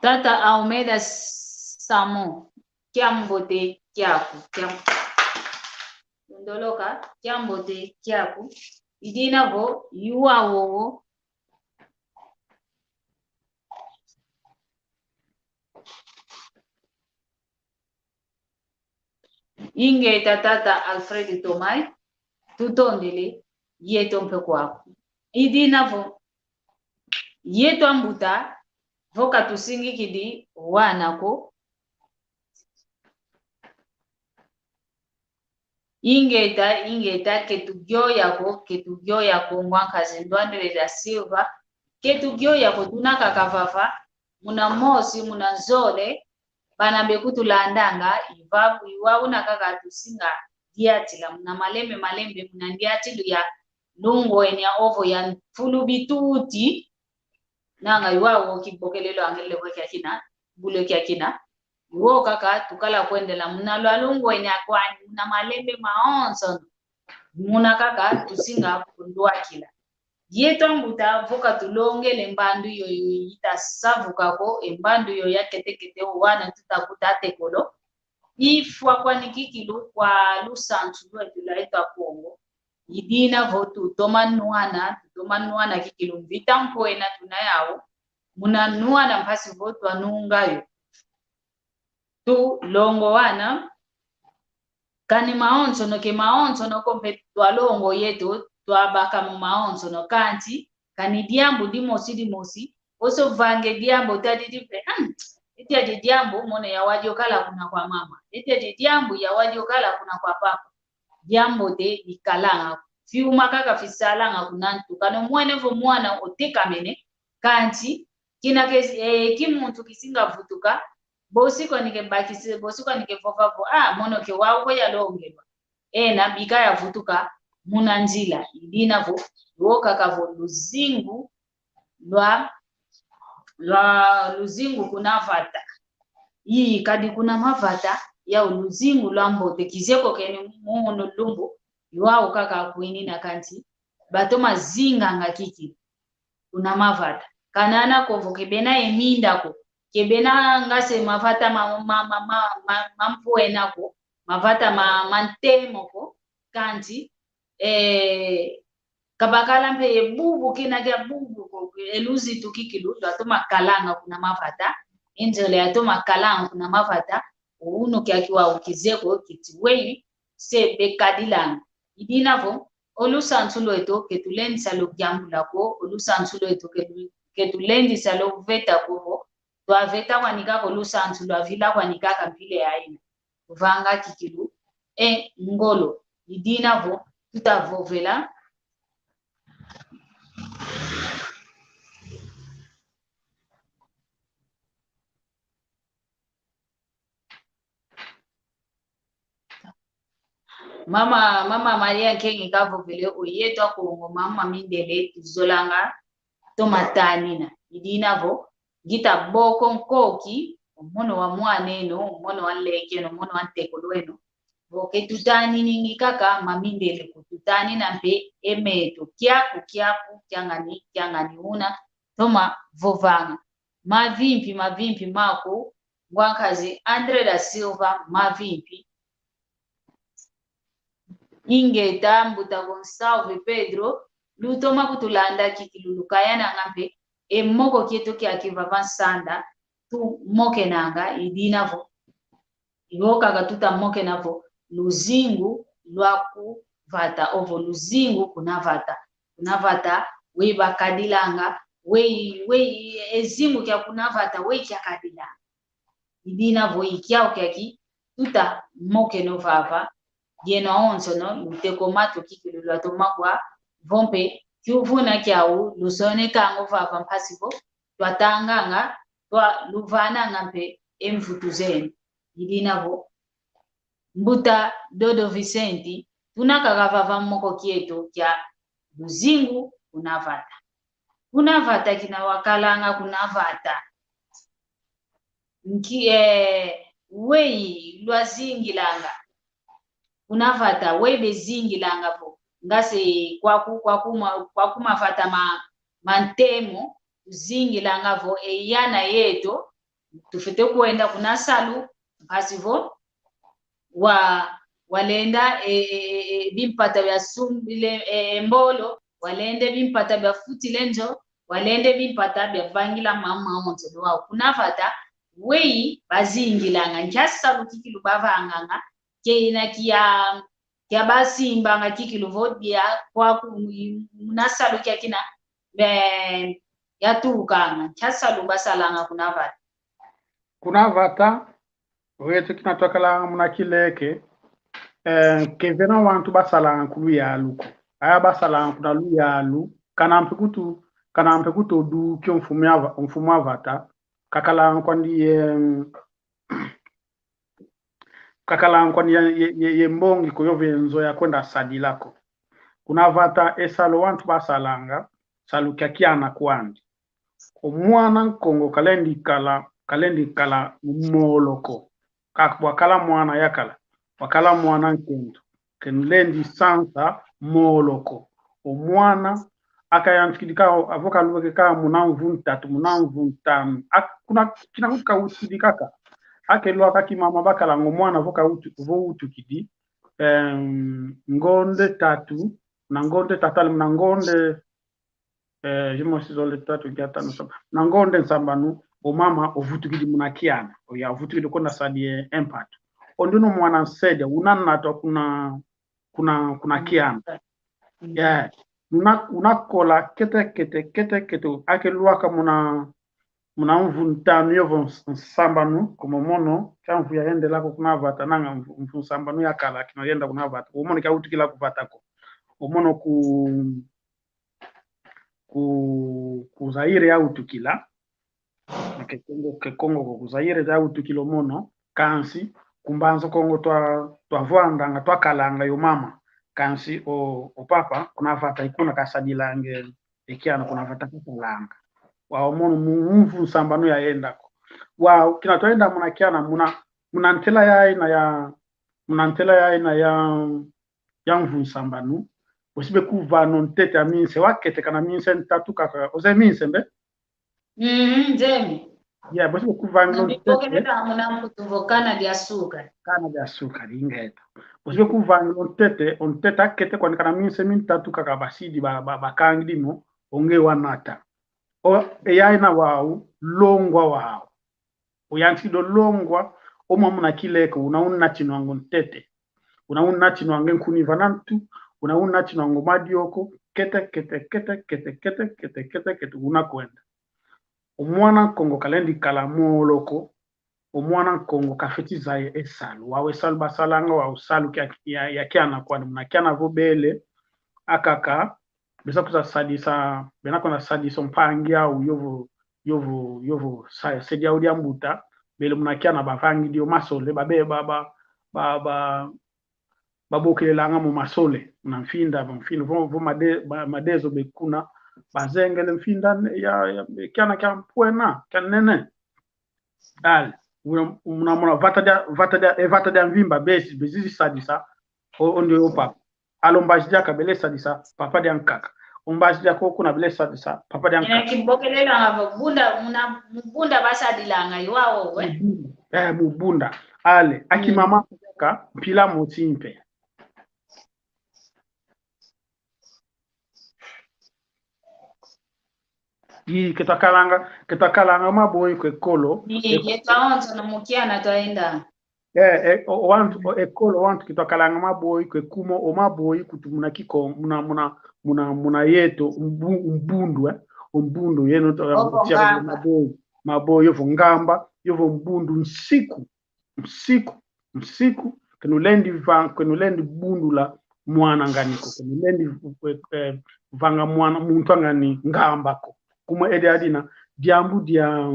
Tata Almeida Samo kiambote kyaku ndoloka kiambote kyaku idinavo yuwawo inge tata Alfred Tomai tutondele yeto mpe kwako idinavo yeto ambuta voka tusingikidi wanako ingeta ketugyo yako ngwankazi Ndwandile da Silva ketugyo yako tunaka kavafa muna mosi muna nzole bana bekutulandanga iwawu nakaka tusinga diatila muna malembe muna diatilu ya lungo enya ovo ya fulu bituti nanga iwawo kibokelelo angele kwa kina bule kina wo kaka tukala kwendela muna lwalungu enya kwani muna malembe maonso muna kaka tusinga kundwa kila yeto ambuta vuka tulongele mbandu yo itasavuka embandu yo yaketekete wana tutakutate kolo ifwa kwa nikikilu kwa lusantu lwetu laitwa Kongo idina votu tomanuana kikilu vitampo ena tunayawo munanuana mpasi votu anungayo tu longo wana kani maonso no kompe twalongo yetu twabaka mu maonso no kanti kani diambo dimosi oso vange diambo tadidipe eti adi diambo mone ya wajokala kuna kwa mama eti adi diambo ya wajokala kuna kwa papa diambo de ikalanga fiuma kaka fisalanga kunantu kano mwene vo mwana otekamene kanti kina kimuntu kisinga vutuka bosiko nikebakise bosiko nikefofavo mono ke wawo yalongelwa na bika ya vutuka muna njila idinavo woka kavo luzingu luzingu kuna vata iyi kadi kuna mavata ya luzingu lwambote kizeko kene muno lumbu iwao kaka kuini na kanti batoma zinga ngakiki kuna mavata kanana kovo kebena emindako kebena ngase mavata mampuenako mavata mantemoko kanti kabakala mpe bubu kinaga bubu eluzi tukikilu atoma kalanga kuna mavata injele atoma kalanga kuna mavata uno kyakiwa ukizeko kitiwei se bekadilanga idinavo olusansulo eto ketulendisa lo gyambulako olusansulo eto ketulendisa lo veta ko twaveta kwanikako lusantu lwavila kwanikaka mpile aina vanga kikilu ngolo idinavo tutavovela Mama Maria Kengi kavovele oyetwa kongo mama mindele tuzolanga tomatanina idinavo gita boko nkoki omono wa mwaneno omono wa lekeno omono wa ntekolweno voke tutani ningi kaka mamindele kututani na mpe emeto kiaku kyangani una toma vovanga mavimpi mako ngwakazi Andre da Silva mavimpi ingeta mbuta Gonçalves Pedro lutoma kutulanda kikilulukayana ngambe emoko kieto kiakiva vansanda tu moke nanga idinavo iwoka gatuta moke navo luzingu lwaku vata ovo luzingu kunavata we bakadilanga we ezingu kya kunavata we kya kadilanga idinavo ikyao kyaki tuta moke no vava yeno onso no luteko mato kikilulwa tomakwa vompe kyuvuna kyau lusone kango vava mpasivo twatanganga twa luvana ngampe emvutuzeni idinavo mbuta Dodo Vicenti tunakagavava moko kieto kya luzingu kunavata kina wakalanga kunavata wei lwazingilanga kunavata webe zingilanga po ngase kwa kumafata mantemo zingilanga vo eyana yeto tufete kuenda kunasalu pasivo walenda bimpata bya sumbile mbolo walende bimpata bya futilenjo walende bimpata bya vangila mama onzo wao kunavata wei bazingilanga njasalu kikilu bavanganga keina kya basimba nga kikilu vodia kwa kunasalu kya kina yatukanga njasalu basalanga kunavata wetu kinatokala munakileke kevena wantu basalanga kuluyaluko aya basalanga kuna luyalu kanampe kutu du kyo mfumu avata kakalanga kwandi ye mbongi kuyovenzo ya kwenda sadilako kunavata esalo wantu basalanga salu kyakiana kwandi omwana nkongo kalendikala moloko wakala mwana yakala wakala mwana nkento kenlendi sansa moloko omwana akayantikidika avoka luweke ka munamvu ntatu munamvu ntanu kuna kinakutika utidikaka akelo akakimama bakala ngomwana avoka utu kidi ngonde tatu na ngonde tatali na ngonde jimosizole tatu gyatano saba na ngonde nsambanu omama ovutukidi munakiana oya ovutukidi kona sadie impact onduno mwana nsede unanato kuna kiana yeah unakola kete akeluaka muna mvuntanu yovo nsambanu kumomono chamvu yaende lako kunavata nanga mvunsambanu yakala kinayenda kunavata omono kautikila kuvatako omono ku Zaire ya utukila Kongo ku Zaire ya utukilo mono kansi kumbanzo Kongo twavwandanga twakalanga yo mama kansi o papa kunavata ikuna kasadilange ekiana kunavata kakalanga wa omono mumvu nsambano yaendako wa kinatoenda munakiana munantela ya ina ya mvu nsambano osibe kuvano ntete aminse wakete kana minse ntatu kaka oze minse mbe nzemi yeah bosibe kuvano ntete muna mkutuvokana dia suka ingeta bosibe kuvano ntete ontete akete kwa kana minse mintatu kaka basidi bakangidimo onge wanata o eyaina wao longwa wao oyantido longwa omamuna kileko unaunna chinwango ntete unaunna chinwango nkuniva nantu unaunna chinwango madioko kete unakwenda omwana Kongo kalendi kala moloko omwana Kongo kafetiza esalu wawe salu basalanga wa usalu ya kiana kwa mna kiana vobele akaka bisa kuzasadisa benako na sadisa mpangi au yovo sedia udia mbuta bele mna kiana bavangi dio masole babe babokelelanga mu masole na mfinda vo madezo bekuna bazengele mfinda ya kiana kya mpwena kanene dal muna vata dia mvimba besi bezizi sadisa ondio papa alombaji dia kabele sadisa papa dia nkaka ombaji dia ko kuna bele sadisa papa dia nkaka kibokelela ngabo bunda basadilanga iwao we mubunda ale akimama ka pila motimpe yi ketakalanga maboyi kwekolo yetaonzo na mukiana taenda ekolo wantu kitakalanga maboyi kwekumo o maboyi kutumuna kiko muna yeto mbundu yeno to maboyi yovo ngamba yovo mbundu msiku kenulendi bundu la mwana nganiko kenulendi vanga mwana muntu angani ngambako kuma ede adina diambu dia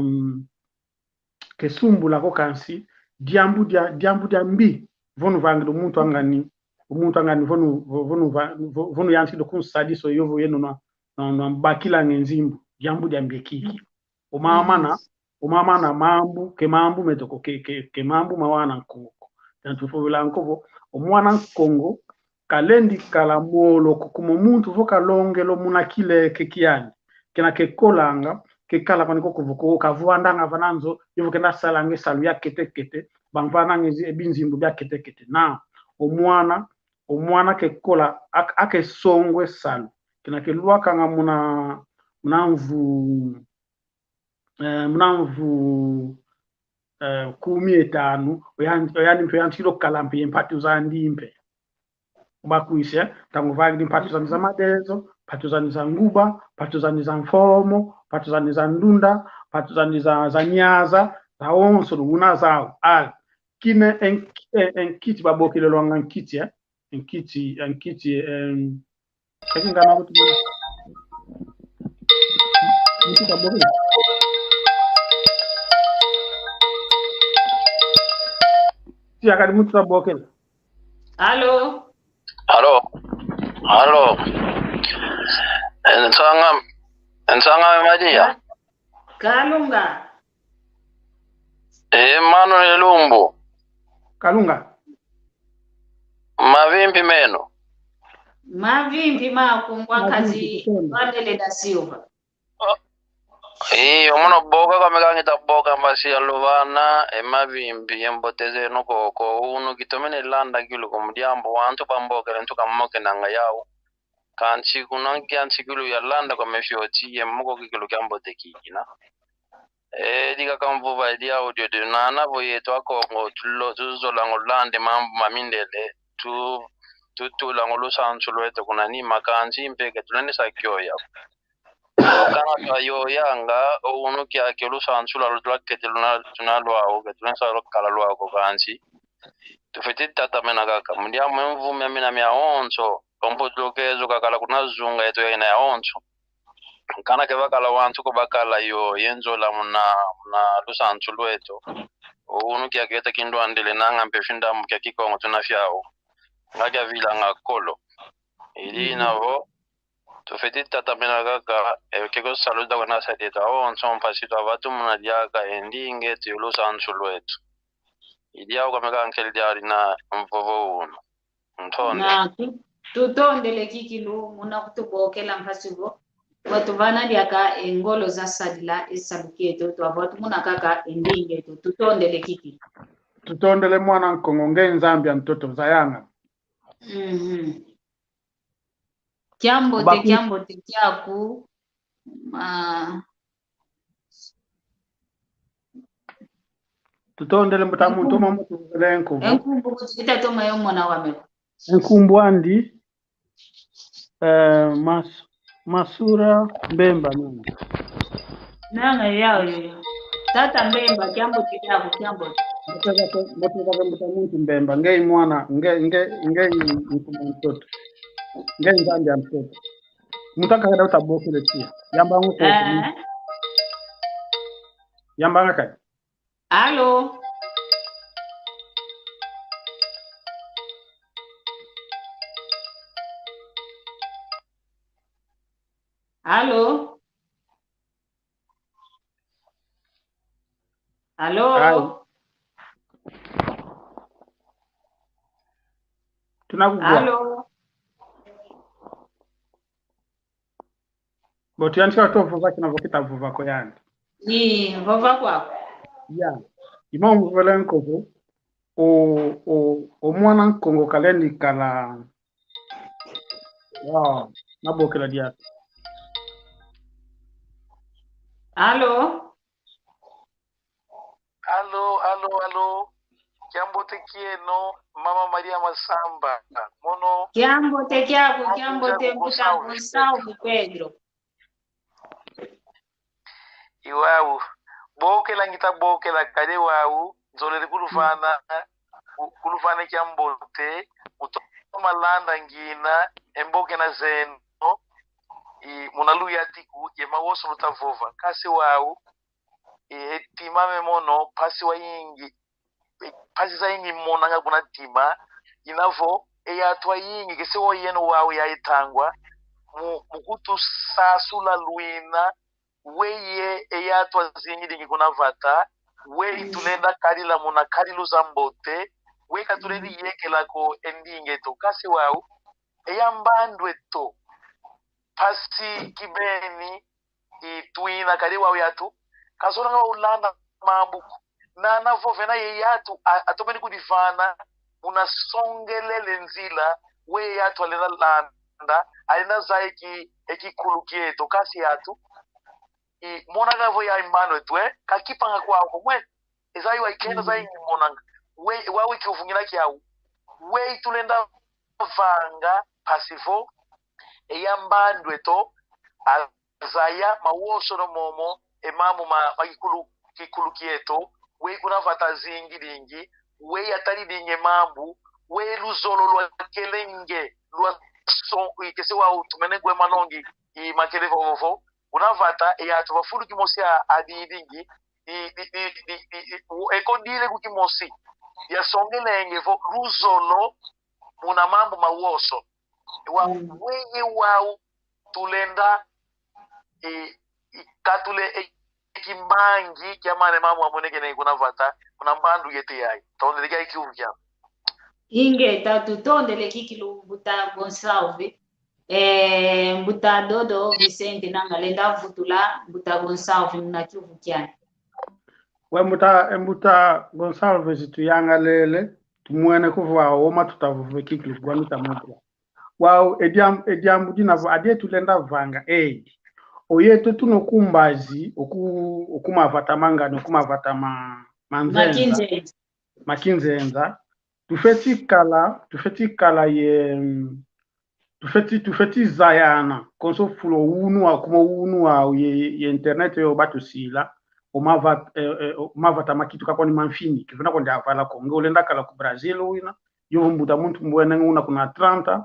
kesumbula ko kansi diambu dia mbi vonu vangido muntu angani vonu yansi do kun sadiso yovo yeno na mbakila ngenzimbu diambu dia mbekiki o mama na mambu metoko ke mambu mawana Kongo tantu fovela nkovo o mwana Kongo kalendi kala molo kuma muntu voka longelo muna kile kekiani kena ke kolanga ke kala kaniko kuvuko kavuandanga vananzo yovo kena salange salu ya kete bamvana ngezi ebinzimbu bya kete na omwana ke kola ake songwe salu kena ke luaka nga mnamvu 15 oyani mpe yantilo kalampe empati uzandimpe bakuise tangu vagi mpatuzani za madezo patuzani za nguba patuzani za mfomo patuzani za ndunda patuzani za nyaza za onso luna zao al kine enkiti babokilelo nga enkiti ngana kuti babokile ti akadi mutu babokile Halo. Nsanga Madia. Kalunga. Mano Elumbu. Kalunga. Mavimbi meno. Mavimbi makungwa kazi Wandele da Silva. Omuno boka kamekangita boka mbasi ya luvana mavimbi yemboteze nokoko uno kitomene landa kilu kumdiambo wantu pamboka lentu kamoke nanga yao kanchi kunangi anchi kilu ya landa kwa mefyoti yemoko kilu kyambote kikina diga kamvuva dia audio de nana boyeto akongo tuzo lango lande mambo mamindele tu lango lusanchu lweto kunani makanchi mpeke tulani sakyoya kana yo yanga uno kya kelu sansula lutwakete tunalwa oge tunasa kala lwa ko kansi tufiti tata mena kaka mundia mvume mina mya onso kompotokezo kakala kunazunga eto ina ya onso kana ke bakala wantu ko bakala yo yenzo la muna lusansu lweto uno kya kete kindwa ndele nanga mpeshinda mukya kikongo tunafyao ngaja vila ngakolo ili navo tufiti tata mena kaka keko saluda wana sadeta onso mpasito avatu munadiaka endinge tiulu sansu lwetu idiao kameka ankeli diari na mvovo uno mtonde na tutondele kikilu muna kutubokela mpasibo watu vana diaka engolo za sadila esabuketo tu avatu muna kaka endinge tutondele kikilu tutondele mwana Kongo ngenzambia mtoto zayanga Kiambote kyaku tutondele mutamu ntoma mutu lenko enkumbu kuzitatoma yomona wame enkumbu andi masura mbemba nani Nanga yao yo. Tata mbemba kiambo kidako kiambo. Mutaka mutamuntu mbemba ngei mwana ngei mtoto ngei ngambi ya mtoto mutaka kada utabokele tia yamba nguko yamba ngaka. Allo. Allo. Allo. Tunakugua. Allo. Boti yanchi watu vuva kina vokita vuva ko yani. Ni vuva kwako. Ya. Ima mvuvela nkovo o mwana nkongo kalendi kala wow nabokela dia. Allo. Allo. Kiambo tekieno Mama Maria Masamba. Mono. Kiambo te mbuta Pedro. Iwawu. Bokela ngita bokela kade wawu. Zolele kulufana kiambo te. Utoma landa ngina. Emboke na zeno. Munalu yatiku. Yema woso lutavova. Kasi wawu. Timame mono. Pasi wa yingi. Pasi za yingi mona nga kuna tima. Inavo. Eya tuwa yingi. Kese wo yenu wawu ya itangwa. Mukutu sasula luina. Weye eya tuwa zingi dingi kuna vata. Weye tulenda karila muna karilu zambote. Weye katulendi yeke lako endinge to. Kasi wawu. Eya mbandwe to. Pasi kibeni. Tuina kari wawu yatu. Kasona nga ulanda mambuku. Na navovena ye yatu atomeni kudivana unasongelele nzila we yatu alena landa alena za eki kulukieto kasi yatu mona gavo ya imbano etwe kakipanga kwa ako mwe ezai wa ikenda za ingi monanga we wiki ufungina kiawu we itulenda vanga pasivo eya mbandwe to azaya mawoso no momo emamu kikulu we kuna vata zingi dingi we yatari dinge mambu we luzolo lwa kelenge lwa son kese wa utumene gwe manongi I makele vovo una vata ya tufafuru kimosi adi dingi ekondile kukimosi ya songelenge vo luzolo muna mambu mawoso wa weye wau tulenda katule kimbangi kiamane mamu amoneke na kuna vata kuna mbandu yete yai tonde liga ikiuvya Inge tatu tonde le kikilu buta Gonçalves buta Dodo Vicente nanga lenda vutula buta Gonçalves na kivukiana We mbuta Gonçalves tuyanga lele tumuene kuva oma tutavuve kikilu kwa mita mbuta wow ediam dina adie tulenda vanga oyeto tuno kumbazi okumavata mangano okumavata manzenza makinzenza tufeti kala ye tufeti zayana konso fulo unu wa ye internet yo batu sila omavata makitu kakoni manfini kivuna konde avala konge olenda kala ku Brazil wina yo mbuta muntu mbwene una kuna 30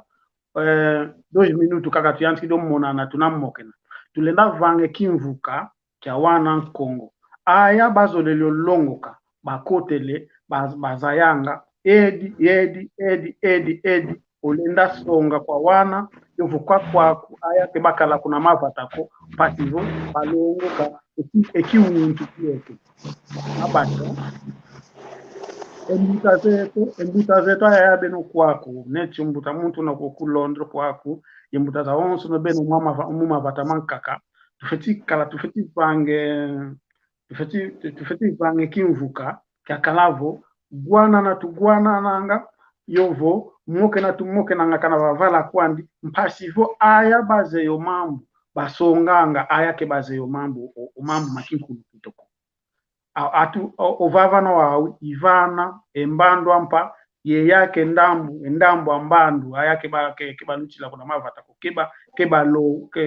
2 minutu kaka tuyanski do monana tunamokena tulenda vange kimvuka kya wana Kongo aya bazolelo longoka bakotele bazayanga edi olenda songa kwa wana yovuka kwa aya kebakala kuna mavatako pasivo balongoka ekiwuntu kyetu abato embuta zetu aya beno kwako neti mbuta muntu na ku Londres kwako yembuta za onso no beno mama vatamankaka tufeti vange kimvuka kya kalavo gwana na tugwana nanga yovo moke nanga kana vavala kwandi mpasivo aya baze yo mambo basonganga aya ke baze yo mambo mambo makinkulu kitoko atu ovava no wa ivana embando ampa ye yake endambo ambandu ayake kebaluchila kuna mavatako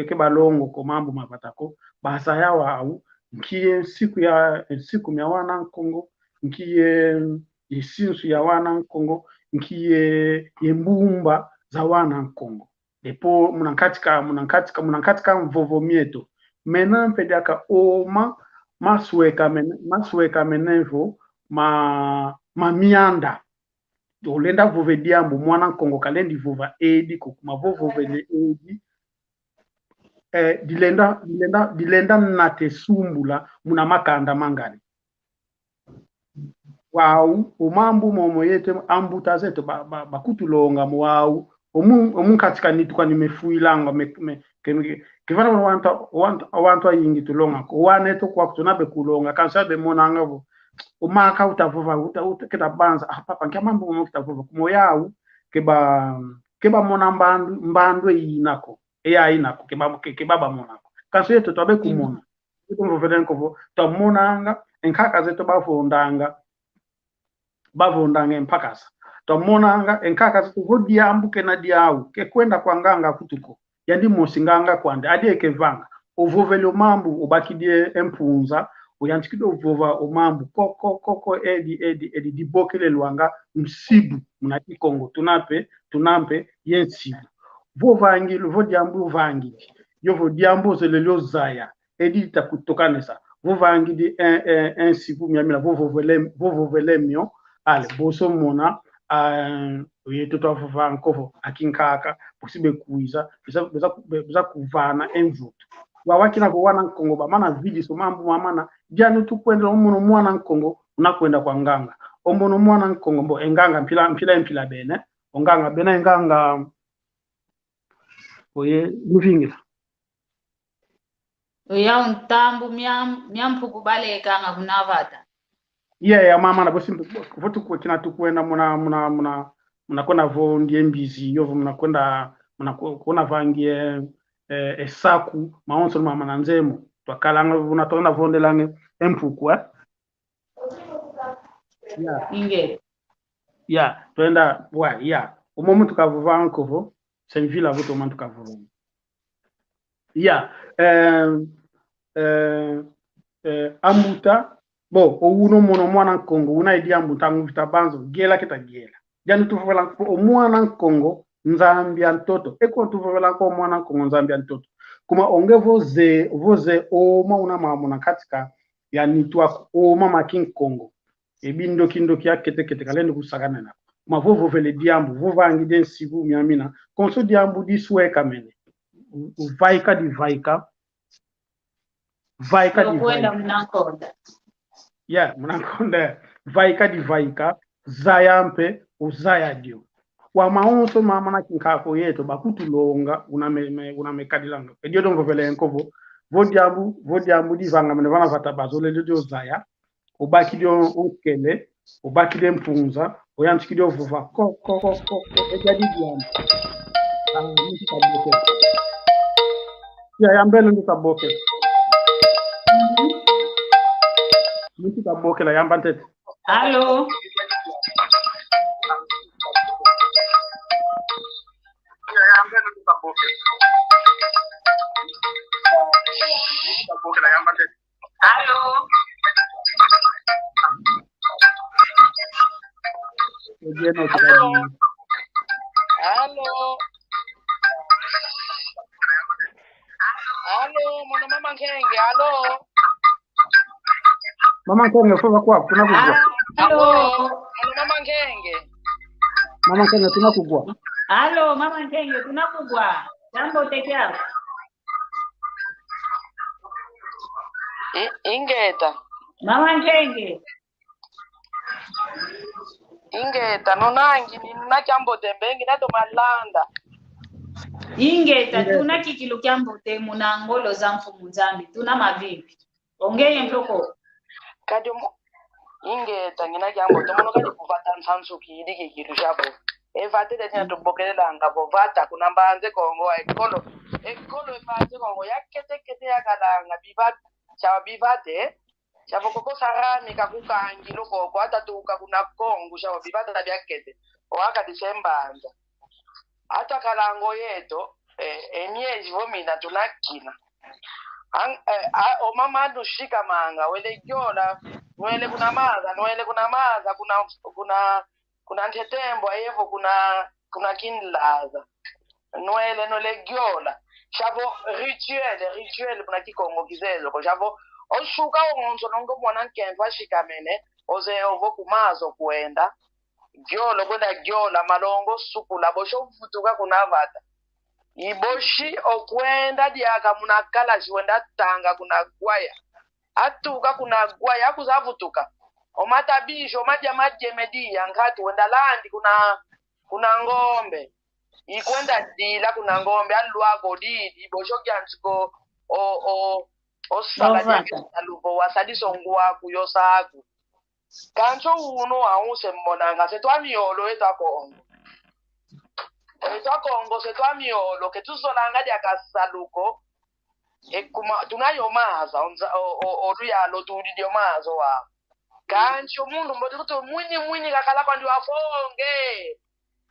kebalongo ko mambo mavatako basa yawa au nkiye siku ya wana Nkongo, nkiye isinsu ya wana Nkongo, nkiye yembumba za wana Nkongo. Depo munankatika mvovo mieto. Mena mpediaka oma masweka menevo ma mianda. Olenda vove diambu mwana Nkongo kalendi vova edi kokuma vovele edi. Dilenda nate sumbula muna makanda mangani. Wau umambu momo yete ambuta zeto bakutulonga mwau katika nitukwa nimefuilanga kivana wantu ayingi tulonga ko waneto kwa kutunabe kulonga kansabe monanga vo umaka utavova utaketa banza papa nkamambu momo kitavova kumoyau keba mona mbandwe inako inako kebaba monako kanso yeto twabe kumona itumvovelenko vo tamonanga enkaka zeto bavondanga empakasa tomonanga enkaka zetu vodiambu kena diau ke kwenda kwa nganga kutuko yandi mosinganga kwande adie kevanga ovovele mambu ubakidie empunza uyantikido vova omambu koko edi dibokele lwanga msibu munati Kongo tunampe yensibu vovangi vodiambu vangi yovo diambu zelelyo zaya edi takutokanesa vovangi di ensibu myamila vovovele mio ale boso mona yeto twavuva nkovo akinkaka posibe kuiza beza kuvana envuto wawakina ko wana Nkongo ba mana vidi so mambo mamana janu tukwenda omuno mwana Nkongo unakwenda kwa nganga ombono mwana Nkongo mbo enganga mpila bene onganga bena enganga oye luvingira oya untambu myampu kubaleka nga kunavata. Yeah, mama na bosi votu kwa kina tukwenda muna kona vo ndiye mbizi yovo muna kona vangie esaku maonso mama na nzemo twakalanga unatona vonde lange empukwa yeah twenda umomu tukavuva nkovo senvila voto man tukavuva amuta bo ouno mono mwana Nkongo una idia mbutangu vitabanzo gela kita gela janu tuvela ko mwana Nkongo nzambia ntoto eko tuvela ko mwana Nkongo nzambia ntoto kuma onge voze oma una mamuna katika ya nitwa oma making Kongo ebindo kindoki akete kalendo kusagana na kuma vovele diambu vovangi den sibu miamina konso diambu disweka mene vaika di vaika mnakonda mnakonda vaika di vaika zayampe uzaya dio wa maonso mama na kinkako yeto bakutulonga unamekadilanga edio dongo vele enkovo vodiambu di vanga mene vana vata bazole dio zaya ubaki dio ukele ubaki dio mpunza oyanchiki dio vuva ko ejadi diambu yambele ndo taboke Miti taboke la yambante. Allo. Allo. Allo, mwana mama Nkenge, allo. Mama Nkenge fova kwa tunakugwa. Allo. Mwana mama Nkenge. Mama Nkenge tunakugwa. Allo, mama Nkenge tunakugwa. Jambo tekia. Ingeta. Mama Nkenge. Ingeta nonangi nina kyambo tembengi nato malanda. Ingeta tuna kikilo kyambo te munangolo za mfumu zambi tuna mavipi. Ongeye mtoko. Kadi ingeta ngina kyambo tomono kadi kuvata nsansu kidi kikilo shabo. Evate de tina tubokelela ngabo vata kuna mbanze Kongo ekolo evate Kongo yakete yakalanga bivate chawa bivate chavo koko sarami kakukangi loko kwa atatuka kuna Kongo chavo bivate tabiakete waka disembanza hata kalango yeto emiezi vomina tunakina O mama adu shika manga wele gyola nwele kuna maza kuna ntetembo ayevo kuna kinlaza nwele nole gyola shavo rituel kuna kikongo kizezo ko shavo oshuka onzo nongo mwana nkendwa shikamene oze ovo kumazo kuenda gyolo kwenda gyola malongo sukula bosho futuka kuna vata iboshi okwenda diaka munakala ziwenda tanga kuna gwaya atuka kuna gwaya akuzavutuka omatabisho majemedia ngati wenda landi kuna ngombe ikwenda dila kuna ngombe alwako didi bosho kyanziko osala aluvo wasadiso ngwaku yosaku kancho uno ause monanga setwa miolo etakongo Kongo setwa miolo ke tuzolanga dia kasaluko ekuma tunayo maza oluyalo tulidio mazo wa kancho mundu mboti kuti mwini kakala kwa ndi afonge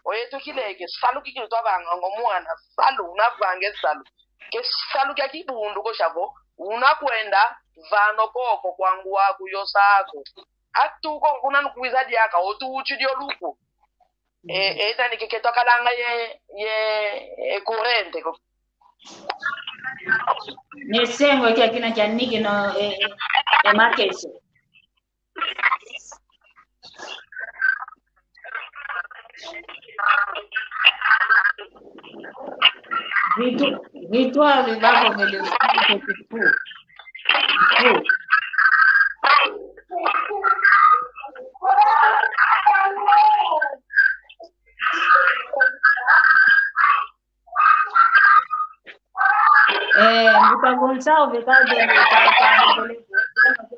oyetu kileke saluki kilo twabanga ngomwana salu unavange salu ke salu kya kibundu ko shavo unakwenda vano koko kwangu waku yosako atuko kuna nkuiza diaka otuuchi dio luku eta nikiketo kalanga ye kurente ko Nesengo kia kina kia niki no makesho. Vitua vibako vile fu. Gonçalves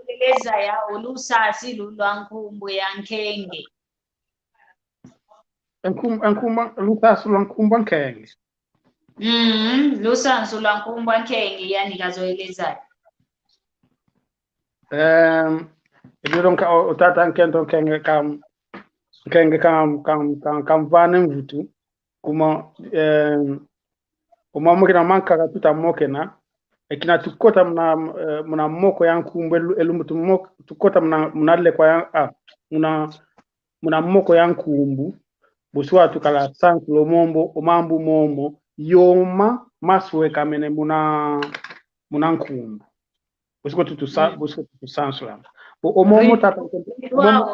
beleza ya ulusasi lulwankumbu yankenge Lusasu lwankumbu yankenge lusansu lwankumbu yankenge yani kazoeleza ediro utata nkento kenge kam vane mvutu kuma umamukina manka tuta mokena ekina tukota muna moko yankumbu elumutu tukota muna le kwa muna moko yankumbu buswa tukala sankulo mombo omambu momo yoma maswe kamene muna nkumbu busiko tutusansula omomo tata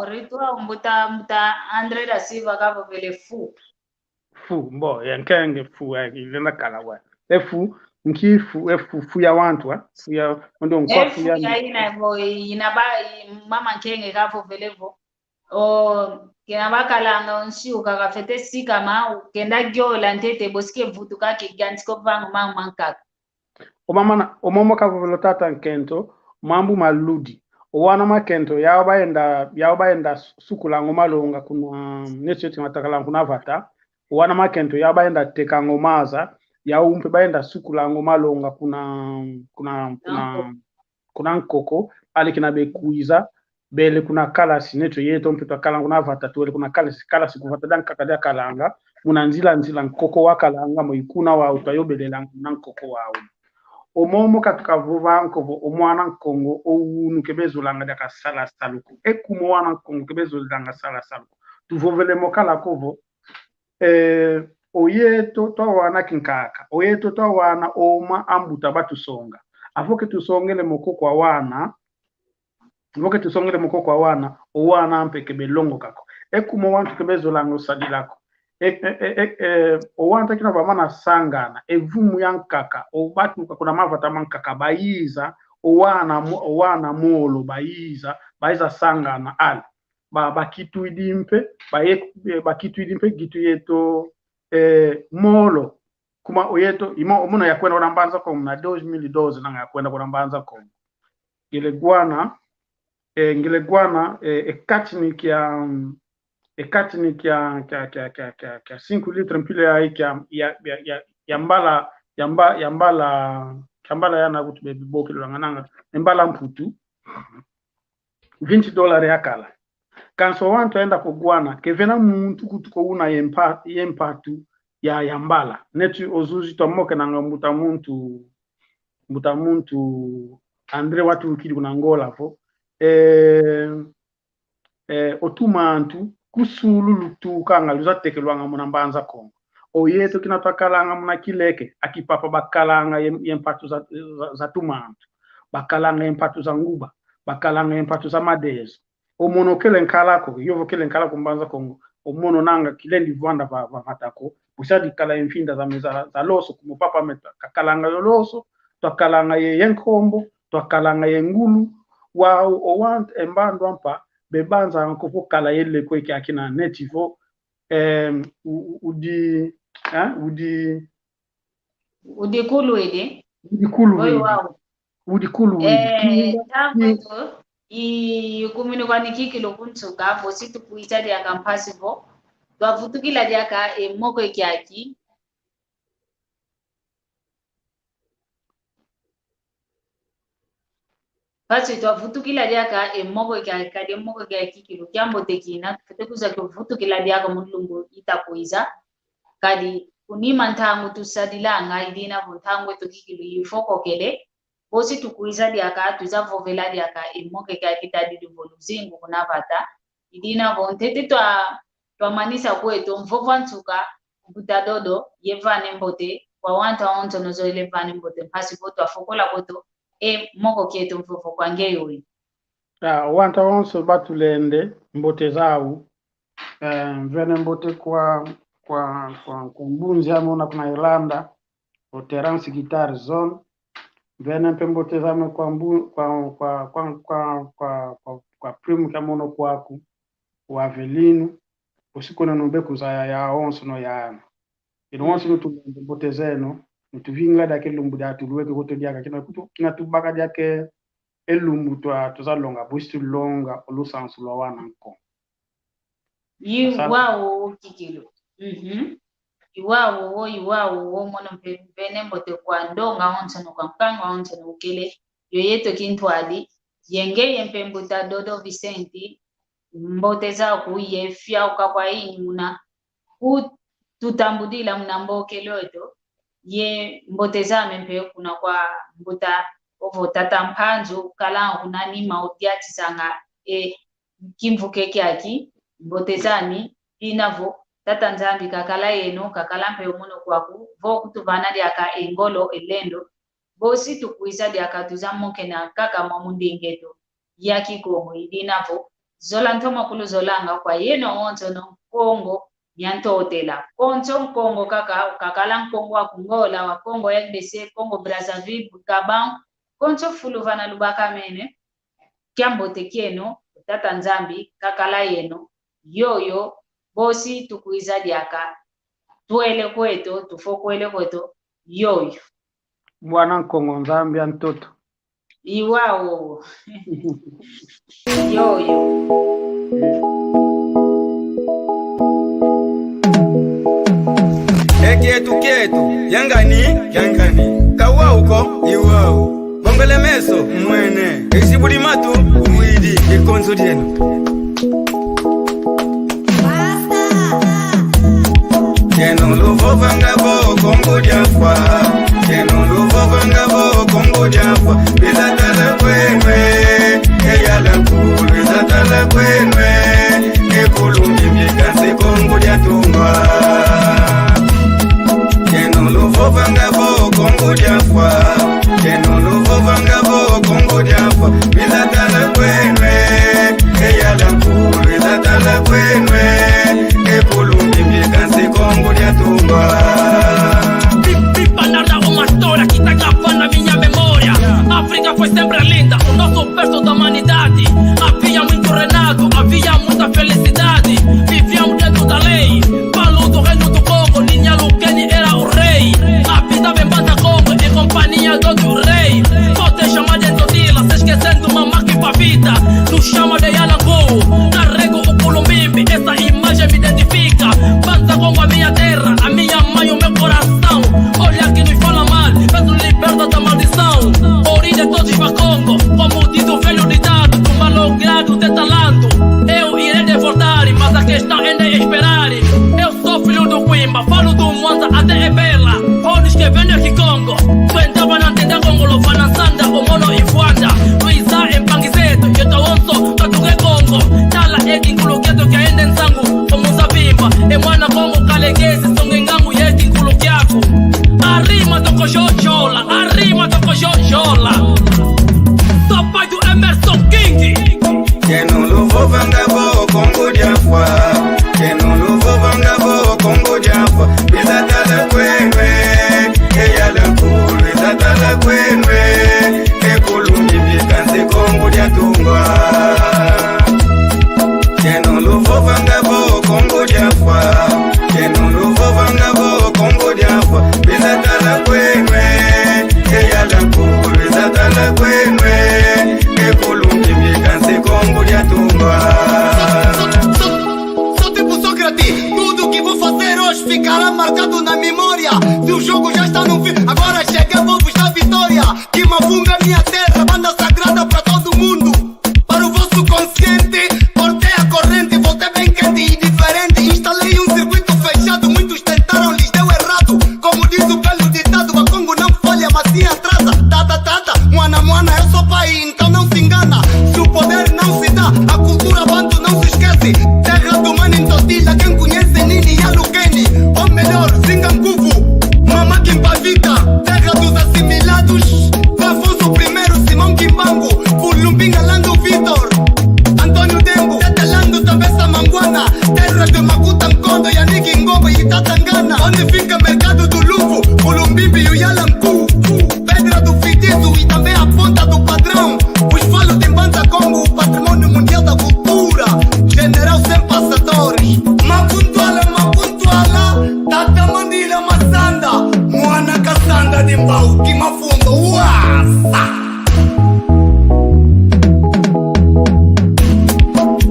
ritua mbuta Andre da Silva kavo vele fu mbo yankenge fu ilena kala wa fu fu ya wantu fu ya ndo nkwafu ya ina mama nkenge kavo velevo kena bakalanga onshiuka kafete sika ma kenda gyola ntete boske vutu kake gantiko vangu mankaka omomo kavo velo tata nkento mambu maludi owana makento yabaenda sukulango malonga kuna neseti matakala kuna vata owana makento yabaenda tekango maza yaumpe baenda sukulango malonga kuna nkoko ali kina bekuiza bele kuna kalasi neto yeto mpito kala kuna vata tuwele kuna kalasi kuvata dan kakadia kalanga muna nzila nkoko wa kalanga moikuna wa utayobelela na nkoko wa omomo katukavuva nkovo omwana nkongo ounu kebezolanga daka sala saluko ekumo wana nkongo kebezolanga sala saluko tuvovele mokala kovo oyeto twawana kinkaka oyeto twawana oma ambuta batusonga avoke tusongele mokoko awana owana ampeke belongo kako ekumo wantu kebezolanga osadilako owanta kina bamana sangana evumu yankaka obatuka kuna mavata mankaka bayiza owana molo bayiza sangana ali bakituidimpe gitu yeto molo kuma oyeto omuna yakwenda kunambanza ko na 2012 nanga yakwenda kunambanza ko gilegwana ekatini kya 5 litre mpile ya mbala yana kuti bebi boki langananga mbala mputu $20 yakala kanso wantu aenda kugwana kevena muntu kutuko una yempatu ya mbala netu ozuzi tomoke nanga muta muntu mbuta muntu Andre watu ukili kuna ngola fo otumantu kusululu tu kanga luza tekelwanga muna mbanza Kongo oyeto kinatakalanga muna kileke akipapa bakalanga yempatu za tumantu bakalanga yempatu za nguba bakalanga yempatu za madezi omono kele nkalako yovo kele nkalako mbanza Kongo omono nanga kilendi vwanda va matako usadi kala infinda za meza za loso kumupapa meta kakalanga loso twakalanga yenkombo twakalanga yengulu wa owant embando ampa bebanza nkofo kala yele kweke akina netivo udi kulu ede udi kulu tango I kumino kwa nikikilo kunsuka fositu kuita dia kampasivo twavutukila diaka moko ekyaki basi twavutukila diaka moko ekyaki kadi moko ekyaki kilo kyambo tekina futekuza kuvutukila diaka mulungu itakuiza kadi kunima ntangu tusadilanga idina vontangu etukikilo yifoko kele bosi tukuiza diaka tuzavovela diaka imoke ka kitadi divoluzingu kunavata idina vontete twamanisa kwetu mvovantuka butadodo yevane mbote kwa wanta onto nozo elevane mbote mpasi kwetu afokola kwetu moko kietu mvofo kwa ngeyo wanta onso batulende mbote zau vene mbote kwa mbunzi amona kuna Irlanda o Terence Guitar Zone vene mbote zame kwa primo kamono kwaku wa Avelino usikona nombeku za ya onso no ya ino onso no mbote zeno mtuvinga dake lumbu da tuluweke kote diaka kina tubaka diake elumbu tuzalonga bushi longa olusansu lo wana nko iwawo kikilo iwawo mono vene mbote kwa ndonga onso no kwa mkanga onso no ukele yoyeto kintwali yenge yempembuta Dodo Vicenti mbote za kuyefya ukakwa inyuna tutambudila mnamboke lodo ye mbote za mempe kuna kwa mbuta ovo tata mpanzu kala unani maudiati sanga kimvuke kyaki mbote zani inavo tata nzambi kakala yeno kakala mpe umuno kwaku vo kutuvana diaka engolo elendo bosi tukuiza diaka tuzamoke na kaka mamundingeto yaki Kongo idinavo zola ntoma kulu zolanga kwa yeno onzo no Kongo nyanto hotela koncho Kongo kakala Kongo wa Kongola wa Kongo RDC Kongo Brazzaville Gabon koncho fuluvana lubaka mene kyambote kieno tata nzambi kakala yeno yoyo bosi tukuiza diaka tuele kweto tufokwele kweto yoyo mwana Kongo nzambi antoto iwawo yoyo Kietu yangani kawa uko iwao mongole meso mwene isibudi matu umwidi ikonzo dieno Keno luvo vangabo Kongo diafwa Keno luvo vangabo Kongo diafwa bizatala kwenwe eyala kulu bizatala kwenwe ekulumbi mikase Kongo diatumba Vangavo Kongo diafwa Keno luvo vangavo Kongo diafwa bizatala kwenwe eyala kulu bizatala kwenwe ekulumbi mikase Kongo diatumba Pipa uma história que tá gravando na minha memória. África foi sempre linda, o nosso berço da humanidade. Havia muito renado, havia muita felicidade. Vivíamos dentro da lei, Palu do reino do Congo, Ninha Lukeni era o rei. Habitava em Banda Congo, em companhia do outro rei. Pode chamar de Todila, se esquecendo uma máquina pra vida. Tu chama de Yalangu, carrego o Culumbimbi, essa imagem me identifica. Banda Congo, a minha terra, a minha mãe, o meu coração. Olha que nos fala mal, peço liberta da maldição. Origem de todos para Congo, como diz o velho ditado, minha terra, banda sagrada para todo mundo. Para o vosso consciente, cortei a corrente, voltei bem quente e diferente. Instalei um circuito fechado, muitos tentaram, lhes deu errado. Como diz o velho ditado, a Congo não folha, mas se atrasa. Tata, moana, eu sou pai, então não se engana. Se o poder não se dá, a cultura banto não se esquece. Terra do mano em Totila, quem conhece Nini e Alukeni. Ou melhor, Zinganguvu, Mama Kimpavita. Terra dos assimilados, Afonso I, Simão Kimbangu, Fulumbinga, Lando Vitor, Antônio Dembo, Tetelando, Tabessa Manguana. Terra de Makuta, Nkondo, Yaniki Ngobo e Tatangana. Onde fica mercado do Luvo, Fulumbimbi e o Yalanku. Pedra do Fitiço e também a ponta do padrão. Os falos de Mbanza Congo, o patrimônio mundial da cultura. General sem passadores. Mapuntuala, Tata Mandila Masanda, Moana Cassanda de Mbau, Kimafundo, Uasa.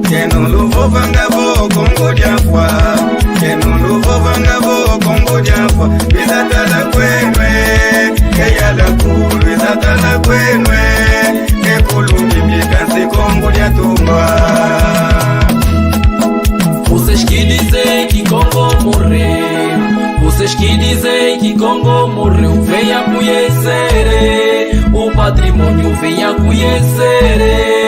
Que no luvo vangavo Congo diafwa, que no luvo vangavo Congo diafwa. Bizatala kwenwe, que yala kuru, bizatala kwenwe, que kulumbi mikasi Congo diatumba. Vocês que dizem que Congo morreu, vocês que dizem que Congo morreu, venha conhecer o patrimônio, venha conhecer.